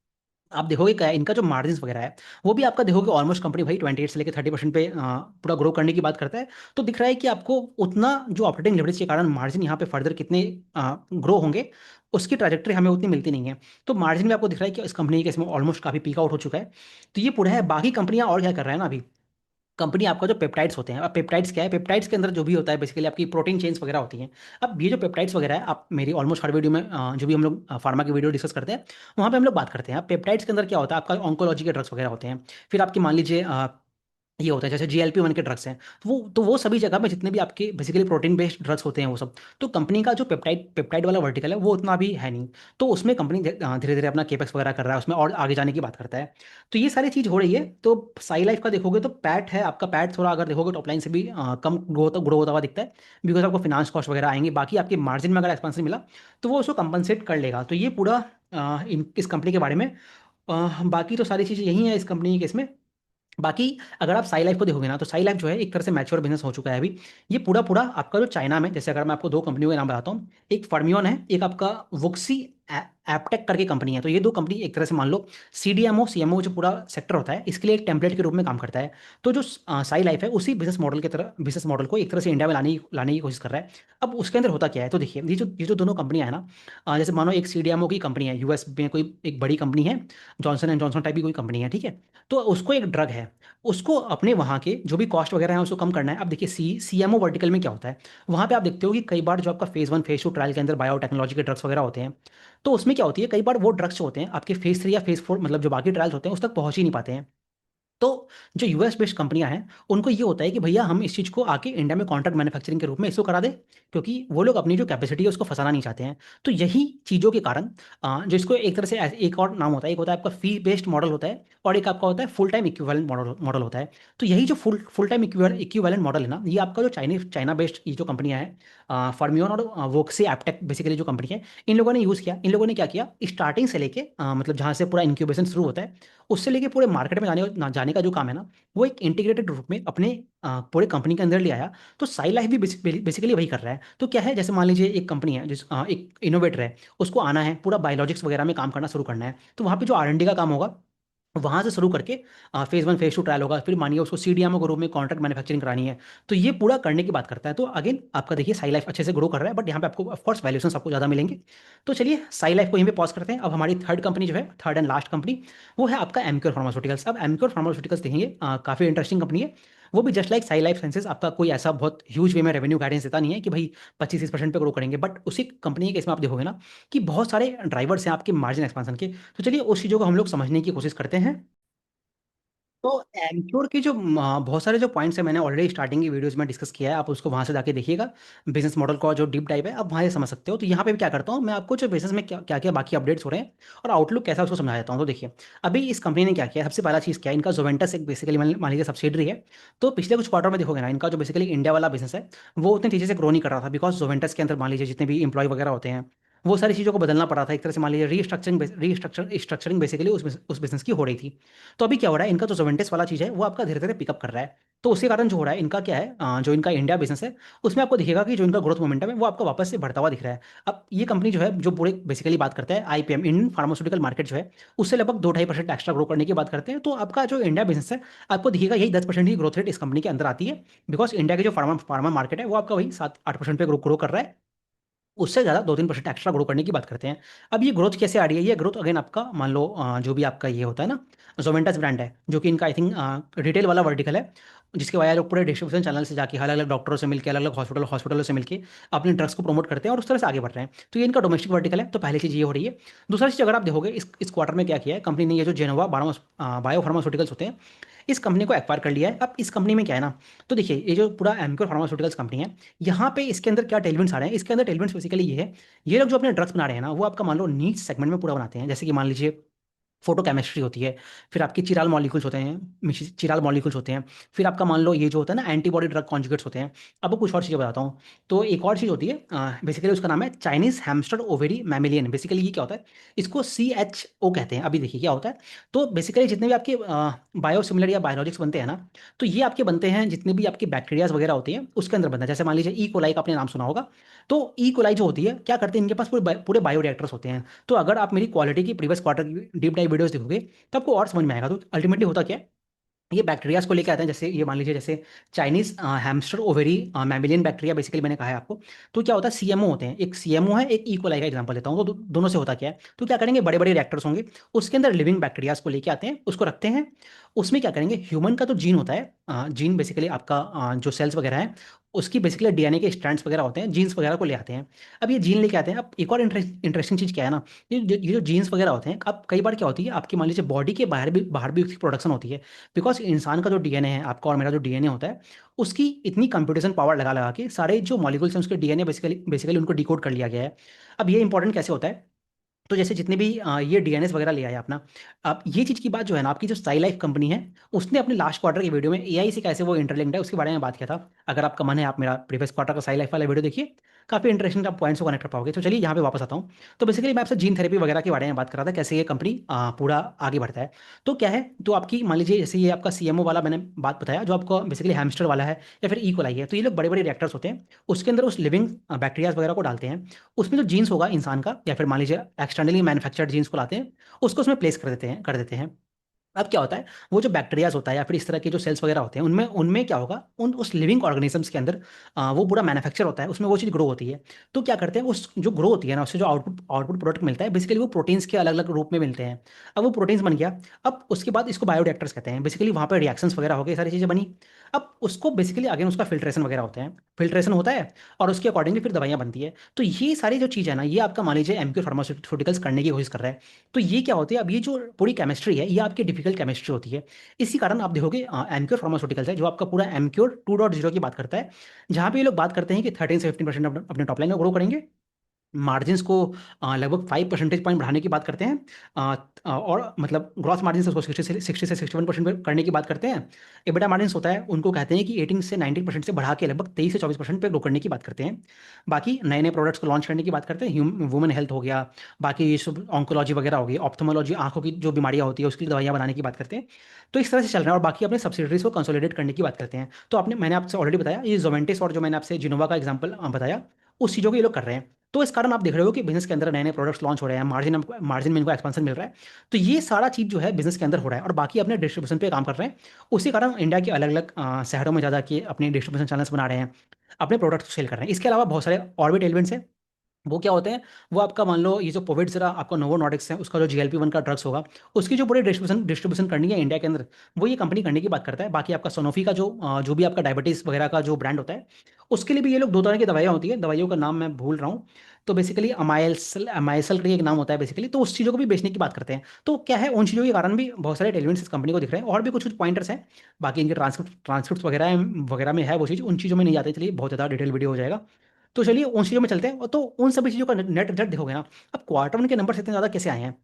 आप देखोगे क्या है, इनका जो मार्जिन वगैरह है वो भी आपका देखोगे ऑलमोस्ट कंपनी भाई 28 से लेकर 30% पे पूरा ग्रो करने की बात करता है। तो दिख रहा है कि आपको उतना जो ऑपरेटिंग लेवरेज के कारण मार्जिन यहाँ पे फर्दर कितने ग्रो होंगे उसकी ट्रैजेक्टरी हमें उतनी मिलती नहीं है। तो मार्जिन में आपको दिख रहा है कि इस कंपनी के इसमें ऑलमोस्ट काफी पीक आउट हो चुका है। तो ये पूरा है। बाकी कंपनियां और क्या कर रहा है ना अभी, कंपनी आपका जो पेप्टाइड्स होते हैं। अब पेप्टाइड्स क्या है, पेप्टाइड्स के अंदर जो भी होता है बेसिकली आपकी प्रोटीन चेन्स वगैरह होती हैं। अब ये जो पेप्टाइड्स वगैरह है आप मेरी ऑलमोस्ट हर वीडियो में जो भी हम लोग फार्मा की वीडियो डिस्कस करते हैं वहाँ पे हम लोग बात करते हैं। अब पेप्टाइड्स के अंदर क्या होता है, आपका ऑन्कोलॉजी के ड्रग्स वगैरह होते हैं। फिर आपकी मान लीजिए ये होता है जैसे GLP-1 के ड्रग्स हैं। तो वो सभी जगह में जितने भी आपके बेसिकली प्रोटीन बेस्ड ड्रग्स होते हैं वो सब। तो कंपनी का जो पेप्टाइड पेप्टाइड वाला वर्टिकल है वो उतना भी है नहीं। तो उसमें कंपनी धीरे धीरे अपना केपेक्स वगैरह कर रहा है, उसमें और आगे जाने की बात करता है। तो ये सारी चीज़ हो रही है। तो साई लाइफ का देखोगे तो पैट है आपका, पैट थोड़ा अगर देखोगे टॉप लाइन से भी कम ग्रो होता हुआ दिखता है बिकॉज आपको फिनांस कॉस्ट वगैरह आएंगे। बाकी आपके मार्जिन में अगर एक्सपेंशन मिला तो वो उसको कंपनसेट कर लेगा। तो ये पूरा इस कंपनी के बारे में। बाकी तो सारी चीज़ें यही है इस कंपनी के केस में। बाकी अगर आप साई लाइफ को देखोगे ना तो साई लाइफ जो है एक तरह से मैच्योर बिजनेस हो चुका है अभी। ये पूरा पूरा आपका जो चाइना में, जैसे अगर मैं आपको दो कंपनियों के नाम बताता हूँ, एक फर्मियोन है, एक आपका वुक्सी एपटेक करके कंपनी है। तो ये दो कंपनी एक तरह से मान लो CDMO CMO जो पूरा सेक्टर होता है इसके लिए एक टेम्पलेट के रूप में काम करता है। तो जो साई लाइफ है उसी बिजनेस मॉडल को एक तरह से इंडिया में लाने की कोशिश कर रहा है। अब उसके अंदर होता क्या है, तो देखिए ये जो दोनों कंपनियां हैं ना, जैसे मानो एक CDMO की कंपनी है, US में कोई एक बड़ी कंपनी है, जॉनसन टाइप की कोई कंपनी है, ठीक है। तो उसको एक ड्रग है, उसको अपने वहाँ के जो भी कॉस्ट वगैरह है उसको कम करना है। अब देखिए CMO वर्टिकल में क्या होता है, वहाँ पे आप देखते हो कि कई बार जो आपका फेज 1 फेज 2 ट्रायल के अंदर बायोटेक्नोलॉजी के ड्रग्स वगैरह होते हैं। तो उसमें क्या होती है, कई बार वो ड्रग्स जो होते हैं आपके फेज 3 या फेज 4 मतलब जो बाकी ट्रायल्स होते हैं उस तक पहुंच ही नहीं पाते हैं। तो जो US बेस्ड कंपनियां हैं उनको ये होता है कि भैया हम इस चीज़ को आके इंडिया में कॉन्ट्रैक्ट मैन्युफैक्चरिंग के रूप में इसको करा दे, क्योंकि वो लोग अपनी जो कैपेसिटी है उसको फंसाना नहीं चाहते हैं। तो यही चीज़ों के कारण जो इसको एक तरह से एक और नाम होता है, एक होता है आपका फी बेस्ड मॉडल होता है और एक आपका होता है फुल टाइम इक्विवेलेंट मॉडल होता है। तो यही जो फुल टाइम इक्विवेलेंट मॉडल है ना, ये आपका जो चाइना बेस्ड ये जो कंपनियां हैं फर्मियोन और वोक्सी एपटेक बेसिकली जो कंपनी है, इन लोगों ने यूज़ किया। इन लोगों ने क्या किया, स्टार्टिंग से लेके मतलब जहाँ से पूरा इंक्यूबेशन शुरू होता है उससे लेके पूरे मार्केट में जाने का जो काम है ना, वो एक इंटीग्रेटेड रूप में अपने पूरे कंपनी के अंदर ले आया। तो साई लाइफ भी बेसिकली वही कर रहा है। तो क्या है, जैसे मान लीजिए एक कंपनी है एक इनोवेटर है, उसको आना है पूरा बायोलॉजिक्स वगैरह में काम करना शुरू करना है। तो वहाँ पे जो R&D का काम होगा वहाँ से शुरू करके फेज 1 फेज 2 ट्रायल होगा, फिर मानिए उसको CDMO के रूप में कॉन्ट्रैक्ट मैन्युफैक्चरिंग करानी है। तो ये पूरा करने की बात करता है। तो अगेन आपका देखिए साई लाइफ अच्छे से ग्रो कर रहा है बट यहाँ पे आपको ऑफकोर्स वैल्यूशन आपको ज़्यादा मिलेंगे। तो चलिए साई लाइफ को यहीं पे पॉज करते हैं। अब हमारी थर्ड कंपनी जो है, थर्ड एंड लास्ट कंपनी, वो है आपका एमक्योर फार्मास्यूटिकल्स। अब एमक्योर फार्मास्यूटिकल्स देखेंगे, काफ़ी इंटरेस्टिंग कंपनी है। वो भी just like Sai life sciences आपका कोई ऐसा बहुत ह्यूज वे में रेवेन्यू गाइडेंस देता नहीं है कि भाई 25-30% पे ग्रो करेंगे, बट उसी कंपनी के केस में आप देखोगे ना कि बहुत सारे ड्राइवर्स हैं आपके मार्जिन एक्सपांसन के। तो चलिए उस चीज़ों को हम लोग समझने की कोशिश करते हैं। तो एमक्योर के जो बहुत सारे जो पॉइंट्स हैं मैंने ऑलरेडी स्टार्टिंग की वीडियोस में डिस्कस किया है, आप उसको वहां से जाके देखिएगा। बिजनेस मॉडल का जो डीप डाइव है आप वहां से समझ सकते हो। तो यहाँ पे भी क्या करता हूँ मैं, आपको जो बिजनेस में क्या क्या क्या बाकी अपडेट्स हो रहे हैं और आउटलुक कैसा है उसको समझा देता हूँ। तो देखिए, अभी इस कंपनी ने क्या किया, सबसे पहला चीज़ क्या है, इनका जोवेंटस एक बेसिकली मान लीजिए सब्सिडरी है। तो पिछले कुछ क्वार्टर में देखोगे ना, इनका जो बेसिकली इंडिया वाला बिजनेस है वो उतनी तेजी से ग्रो नहीं कर रहा था, बिकॉज जोवेंटस के अंदर मान लीजिए जितने भी इंप्लॉय वगैरह होते हैं वो सारी चीज़ों को बदलना पड़ा था। एक तरह से मान लीजिए रीस्ट्रक्चरिंग बेसिकली उस बिजनेस की हो रही थी। तो अभी क्या हो रहा है, इनका जो जोवेंटिस वाला चीज़ है वो आपका धीरे धीरे पिकअप कर रहा है। तो उसके कारण जो हो रहा है इनका क्या है, जो इनका इंडिया बिजनेस है उसमें आपको दिखेगा कि जो इनका ग्रोथ मोमेंटम है वो आपको वापस से बढ़ता हुआ दिख रहा है। अब ये कंपनी जो है, जो पूरे बेसिकली बात करता है आईपीएम, इंडियन फार्मास्यूटिकल मार्केट जो है उससे लगभग 2-2.5% एक्स्ट्रा ग्रो करने की बात करते हैं। तो आपका जो इंडिया बिजनेस है आपको दिखेगा यही 10% की ग्रोथ रेट इस कंपनी के अंदर आती है। बिकॉज इंडिया की जो फार्मा फार्मा मार्केट है वो आपका वही 7-8% पे ग्रो कर रहा है। उससे ज़्यादा 2-3% एक्स्ट्रा ग्रो करने की बात करते हैं। अब ये ग्रोथ कैसे आ रही है, ये ग्रोथ अगेन आपका मान लो जो भी आपका ये होता है ना, जोमेंटस ब्रांड है जो कि इनका आई थिंक रिटेल वाला वर्टिकल है, जिसके वजह लोग पूरे डिस्ट्रीब्यूशन चैनल से जाके अलग अलग डॉक्टरों से मिलकर, अलग अलग हॉस्पिटलों से मिलकर अपने ड्रग्स को प्रमोट करते हैं और उस तरह से आगे बढ़ रहे हैं। तो ये इनका डोमेस्टिक वर्टिकल है। तो पहली चीज़ ये हो रही है। दूसरा चीज़ अगर आप देखोगे इस क्वार्टर में क्या किया है कंपनी ने, ये जो जेनोवा बायो फार्मास्यूटिकल्स होते हैं इस कंपनी को एक्वायर कर लिया है। अब इस कंपनी में क्या है ना, तो देखिए ये जो पूरा एमक्योर फार्मास्यूटिकल्स कंपनी है, यहाँ पे इसके अंदर क्या टेलविंड्स आ रहे हैं, इसके अंदर टेलविंड्स बेसिकली ये है, ये लोग जो अपने ड्रग्स बना रहे हैं ना वो आपका मान लो नीच सेगमेंट में पूरा बनाते हैं। जैसे कि मान लीजिए फोटो केमिस्ट्री होती है, फिर आपकी चिराल मॉलिक्यूल्स होते हैं, चिराल मॉलिक्यूल्स होते हैं, फिर आपका मान लो ये जो होता है ना एंटीबॉडी ड्रग कॉन्जुगेट्स होते हैं। अब वो कुछ और चीज़ें बताता हूँ। तो एक और चीज़ होती है बेसिकली उसका नाम है Chinese hamster ovary mammalian. Basically ये क्या होता है, इसको CHO कहते हैं। अभी देखिए क्या होता है। तो बेसिकली जितने भी आपके बायोसिमिलर या बायोलॉजिक्स बनते हैं ना, तो ये आपके बनते हैं जितने भी आपकी बैक्टीरियाज वगैरह होती हैं उसके अंदर बनता है। जैसे मान लीजिए ई कोलाई का आपने नाम सुना होगा। तो ई कोलाई जो होती है क्या करते हैं, इनके पास पूरे बायो रिएक्टर्स होते हैं। तो अगर आप मेरी क्वालिटी की प्रीवियस क्वार्टर की डीप डाइव वीडियोस देखोगे तो आपको और समझ में आएगा। तो अल्टीमेटली होता क्या है, ये बैक्टीरियाज को लेके आते हैं। जैसे ये मान लीजिए जैसे Chinese hamster ovary mammalian bacteria basically मैंने कहा है आपको। तो क्या होता है, सीएमओ होते हैं, एक सीएमओ है एक इकोलाई का एग्जांपल देता हूँ। तो दोनों से होता क्या है, तो क्या करेंगे, बड़े बड़े रिएक्टर्स होंगे उसके अंदर लिविंग बैक्टीरियाज को लेके आते हैं, उसको रखते हैं। उसमें क्या करेंगे, ह्यूमन का तो जीन होता है, जीन बेसिकली आपका जो सेल्स वगैरह है उसकी बेसिकली डीएनए के स्ट्रैंड्स वगैरह होते हैं, जीन्स वगैरह को ले आते हैं। अब ये जीन लेके आते हैं। अब एक और इंटरेस्टिंग चीज़ क्या है ना, ये जो जीन्स वगैरह होते हैं, अब कई बार क्या होती है आपकी मान लीजिए बॉडी के बाहर भी उसकी प्रोडक्शन होती है। बिकॉज इंसान का जो डीएनए है, आपका और मेरा जो डीएनए होता है, उसकी इतनी कंप्यूटेशन पावर लगा लगा के सारे जो मॉलिक्यूल्स हैं उसके डीएनए बेसिकली बेसिकली उनको डिकोड कर लिया गया है। अब ये इंपॉर्टेंट कैसे होता है, तो जैसे जितने भी ये डीएनएस वगैरह ले आए अपना, अब ये चीज़ की बात जो है ना, आपकी जो साई लाइफ कंपनी है उसने अपने लास्ट क्वार्टर की वीडियो में एआई से कैसे वो इंटरलिंक्ड है उसके बारे में बात किया था। अगर आपका मन है आप मेरा प्रीवियस क्वार्टर का साई लाइफ वाला वीडियो देखिए, काफ़ी इंटरेस्टिंग, आप पॉइंट्स को कनेक्ट कर पाओगे। तो चलिए यहाँ पे वापस आता हूँ। तो बेसिकली मैं आपसे जीन थेरेपी वगैरह के बारे में बात कर रहा था, कैसे ये कंपनी पूरा आगे बढ़ता है। तो क्या है, तो आपकी मान लीजिए जैसे ये आपका सीएमओ वाला मैंने बात बताया जो आपको बेसिकली हैमस्टर वाला है या फिर इकोलाई है, तो ये लोग बड़े बड़े रिएक्टर्स होते हैं, उसके अंदर उस लिविंग बैक्टीरियाज वगैरह को डालते हैं। उसमें जो जीन्स होगा इंसान का या फिर मान लीजिए एक्सटर्नली मैन्युफैक्चर्ड जीन्स को लाते हैं, उसको उसमें प्लेस कर देते हैं। अब क्या होता है, वो जो बैक्टीरियाज होता है या फिर इस तरह के जो सेल्स वगैरह होते हैं उनमें उनमें क्या होगा, उन उस लिविंग ऑर्गेनिजम्स के अंदर वो पूरा मैन्युफैक्चर होता है, उसमें वो चीज़ ग्रो होती है। तो क्या करते हैं, उस जो ग्रो होती है ना उससे जो आउटपुट आउटपुट प्रोडक्ट मिलता है बेसिकली वो प्रोटीन्स के अलग अलग रूप में मिलते हैं। अब वो प्रोटीन्स बन गया। अब उसके बाद इसको बायोरिएक्टर्स कहते हैं। बेसिकली वहाँ पर रिएक्शंस वगैरह हो गए, सारी चीज़ें बनी। अब उसको बेसिकली अगेन उसका फिल्ट्रेशन वगैरह होता है, फिल्ट्रेशन होता है और उसके अकॉर्डिंगली फिर दवाइयाँ बनती है। तो ये सारी जो चीज़ है ना, ये आपका मान लीजिए एमक्यू फार्मास्यूटिकल्स करने की कोशिश कर रहा है। तो ये क्या होती है, अब ये जो पूरी केमिस्ट्री है ये आपकी डिफिकल्ट केमिस्ट्री होती है। इसी कारण आप देखोगे एमक्योर फार्मास्यूटिकल्स है जो आपका पूरा एमक्योर 2.0 की बात करता है, जहाँ पे ये लोग बात करते हैं कि 13 से 15% अपने टॉप लाइन में ग्रो करेंगे। मार्जिन्स को लगभग 5 परसेंटेज पॉइंट बढ़ाने की बात करते हैं। और मतलब ग्रॉस मार्जिन उसको 60 से 61% करने की बात करते हैं। एबिटा मार्जिन्स होता है उनको कहते हैं कि 18 से 19% से बढ़ा के लगभग 23 से 24% पे ग्रो करने की बात करते हैं। बाकी नए नए प्रोडक्ट्स को लॉन्च करने की बात करते हैं, वुमेन हेल्थ हो गया, बाकी ये सब ऑन्कोलॉजी वगैरह हो गई, ऑप्थोमोलॉजी आंखों की जो बीमारियां होती है उसकी दवाइयां बनाने की बात करते हैं। तो इस तरह से चल रहा है और बाकी अपने सब्सिडरीज को कंसोलिडेट करने की बात करते हैं। तो आपने मैंने आपसे ऑलरेडी बताया ये जोमेंटिस और जो मैंने आपसे जिनोवा का एग्जाम्पल बताया, उस चीज़ों को ये लोग कर रहे हैं। तो इस कारण आप देख रहे हो कि बिजनेस के अंदर नए नए प्रोडक्ट्स लॉन्च हो रहे हैं, मार्जिन में इनको एक्सपेंशन मिल रहा है। तो ये सारा चीज़ जो है बिजनेस के अंदर हो रहा है और बाकी अपने डिस्ट्रीब्यूशन पे काम कर रहे हैं। उसी कारण इंडिया के अलग अलग शहरों में ज़्यादा के अपने डिस्ट्रीब्यूशन चैनल्स बना रहे हैं, अपने प्रोडक्ट्स को सेल कर रहे हैं। इसके अलावा बहुत सारे और भी टेलमेंट्स हैं। वो क्या होते हैं, वो आपका मान लो ये जो पोविडरा आपका नोवो नॉर्डिक्स है, उसका जो GLP-1 का ड्रग्स होगा, उसकी जो पूरी डिस्ट्रीब्यूशन डिस्ट्रीब्यूशन करनी है इंडिया के अंदर, वो ये कंपनी करने की बात करता है। बाकी आपका सनोफी का जो भी आपका डायबिटीज़ वगैरह का जो ब्रांड होता है, उसके लिए भी ये लोग दो तरह की दवाइयाँ होती है, दवाइयों का नाम मैं भूल रहा हूँ। तो बेसिकली अमाइलसल अमाइसल का एक नाम होता है बेसिकली, तो उस चीज़ों को भी बेचने की बात करते हैं। तो क्या है, उन चीज़ों के कारण भी बहुत सारे टेलमेंट्स इस कंपनी को दिख रहे हैं, और भी कुछ कुछ पॉइंटर्स हैं। बाकी इनके ट्रांसक्रिप्ट वगैरह वगैरह में है वो चीज़, उन चीज़ों में नहीं जाते, चलिए बहुत ज़्यादा डिटेल वीडियो हो जाएगा। तो चलिए उन चीज़ों में चलते हैं, तो उन सभी चीज़ों का नेट रिजल्ट देखोगे ना। अब क्वार्टर वन के नंबर इतने ज़्यादा कैसे आए हैं?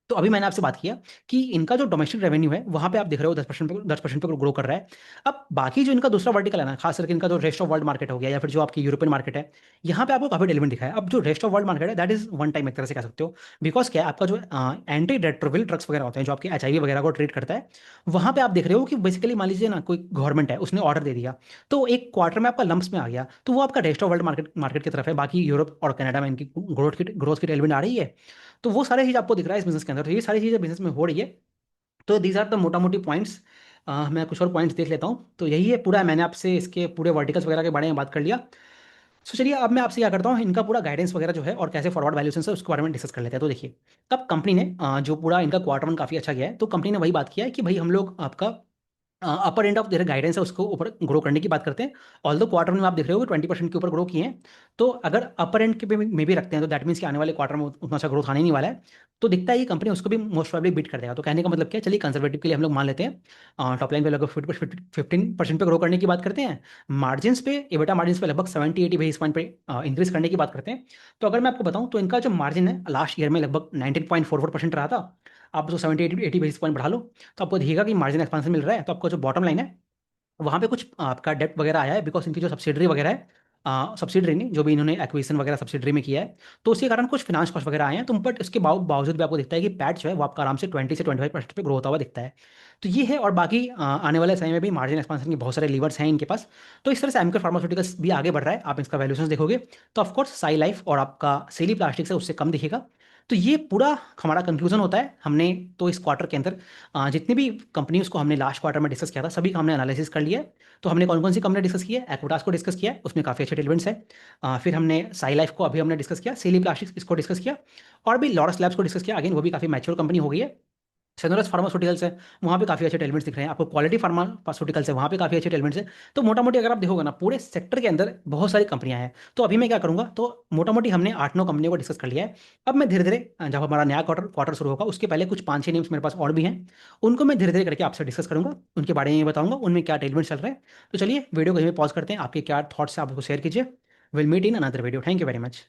तो अभी मैंने आपसे बात किया कि इनका जो डोमेस्टिक रेवेन्यू है वहां पे आप देख रहे हो 10% पे ग्रो कर रहा है। अब बाकी जो इनका दूसरा वर्टिकल है ना, खास करके इनका जो रेस्ट ऑफ वर्ल्ड मार्केट हो गया या फिर जो आपकी यूरोपियन मार्केट है, यहाँ पे आपको काफी डेवलपमेंट दिखा है। अब जो रेस्ट ऑफ वर्ल्ड मार्केट है दैट इज वन टाइम एक तरह से कह सकते हो। बिकॉज क्या है, आपका जो एंटी रेट्रोविल ड्रग्स वगैरह होते हैं जो आपके HIV वगैरह को ट्रीट करता है, वहां पे आप देख रहे हो कि बेसिकली मान लीजिए ना कोई गवर्नमेंट है उसने ऑर्डर दे दिया, तो एक क्वार्टर में आपका लम्स में आ गया, तो वो आपका rest of world market market की तरफ है। बाकी यूरोप और कनाडा में इनकी ग्रोथ की टेलविंड आ रही है। तो वो सारे चीज़ आपको दिख रहा है इस बिजनेस के अंदर, तो ये सारी चीज़ें बिजनेस में हो रही है। तो दीज आर द मोटा मोटी पॉइंट्स। मैं कुछ और पॉइंट्स देख लेता हूँ, तो यही है पूरा, मैंने आपसे इसके पूरे वर्टिकल्स वगैरह के बारे में बात कर लिया। सो चलिए अब मैं आपसे क्या करता हूँ, इनका पूरा गाइडेंस वगैरह जो है और कैसे फॉरवर्ड वैल्यूएशन है उसके बारे में डिस्कस कर लेते हैं। तो देखिए, अब कंपनी ने जो पूरा इनका क्वार्टर वन काफ़ी अच्छा गया है, तो कंपनी ने वही बात किया है कि भाई हम लोग आपका अपर एंड ऑफ जो गाइडेंस है उसको ऊपर ग्रो करने की बात करते हैं। ऑल दो क्वार्टर में आप देख रहे हो 20% के ऊपर ग्रो किए हैं। तो अगर अपर एंड के में भी रखते हैं तो दैट मीन्स कि आने वाले क्वार्टर में उतना अच्छा ग्रोथ आने ही नहीं वाला है। तो दिखता है ये कंपनी उसको भी मोस्ट प्रोबेबली बीट कर देगा। तो कहने का मतलब क्या है, चलिए कंजर्वेटिव के लिए हम लोग मान लेते हैं टॉप लाइन पे लगभग 15% पे ग्रो करने की बात करते हैं। मार्जिन्स पे, एबिटा मार्जिन्स पे लगभग 70-80 बेसिस पॉइंट पे इंक्रीज करने की बात करते हैं। तो अगर मैं आपको बताऊं तो इनका जो मार्जिन है लास्ट ईयर में लगभग 19.44% रहा था। आप जो 70-80 बेसिस पॉइंट बढ़ा लो, तो आपको दिखेगा कि मार्जिन एक्सपांशन मिल रहा है। तो आपको जो बॉटम लाइन है वहाँ पे कुछ आपका डेप्ट वगैरह आया है, बिकॉज इनकी जो सब्सिडरी वगैरह है, सब्सिडरी नहीं, जो भी इन्होंने एक्विजिशन वगैरह सब्सिडरी में किया है, तो उसके कारण कुछ फिनांस कॉस्ट वगैरह आए हैं। तो बट इसके बावजूद भी आपको दिखता है कि पैट जो है वो आपका आराम से 20 से 25% पे ग्रो होता हुआ दिखता है। तो ये है, और बाकी आने वाले समय में भी मार्जिन एक्सपांशन के बहुत सारे लीवर्स हैं इनके पास। तो इस तरह से एमके फार्मास्यूटिकल्स भी आगे बढ़ रहा है। आप इसका वैल्यूएशन देखोगे तो ऑफकोर्स साई लाइफ और आपका सेली प्लास्टिक्स है उससे कम दिखेगा। तो ये पूरा हमारा कंक्लूजन होता है। हमने तो इस क्वार्टर के अंदर जितनी भी कंपनीज को हमने लास्ट क्वार्टर में डिस्कस किया था सभी का हमने एनालिसिस कर लिया है। तो हमने कौन कौन सी कंपनी डिस्कस की है, एक्वोटास को डिस्कस किया है, उसमें काफ़ी अच्छे टेलमेंट्स है। फिर हमने साई लाइफ को अभी हमने डिस्कस किया, सेली प्लास्टिक्स इसको डिस्कस किया, और भी लॉरस लैब्स को डिस्कस किया। अगेन वो भी काफ़ी मैच्योर कंपनी हो गई है। सेनोरस फार्मास्यूटिकल्स है, वहाँ पे काफ़ी अच्छे टेलमेंट्स दिख रहे हैं आपको। क्वालिटी फार्मास्यूटिकल्स है, वहाँ पे काफ़ी अच्छे टेलमेंट्स हैं। तो मोटा मोटी अगर आप देखोगे ना, पूरे सेक्टर के अंदर बहुत सारी कंपनियां हैं। तो अभी मैं क्या करूंगा, तो मोटा मोटी हमने 8-9 कंपनियों को डिस्कस कर लिया है। अब मैं धीरे धीरे जब हमारा नया क्वार्टर क्वार्टर शुरू होगा उसके पहले कुछ 5-6 नेम्स मेरे पास और भी हैं, उनको मैं धीरे धीरे करके आपसे डिस्कस करूंगा, उनके बारे में बताऊंगा उनमें क्या टेलमेंट्स चल रहे हैं। तो चलिए वीडियो को यहीं पे पॉज करते हैं, आपके क्या थॉट्स हैं आप उसको शेयर कीजिए। Will meet in another video, thank you very much.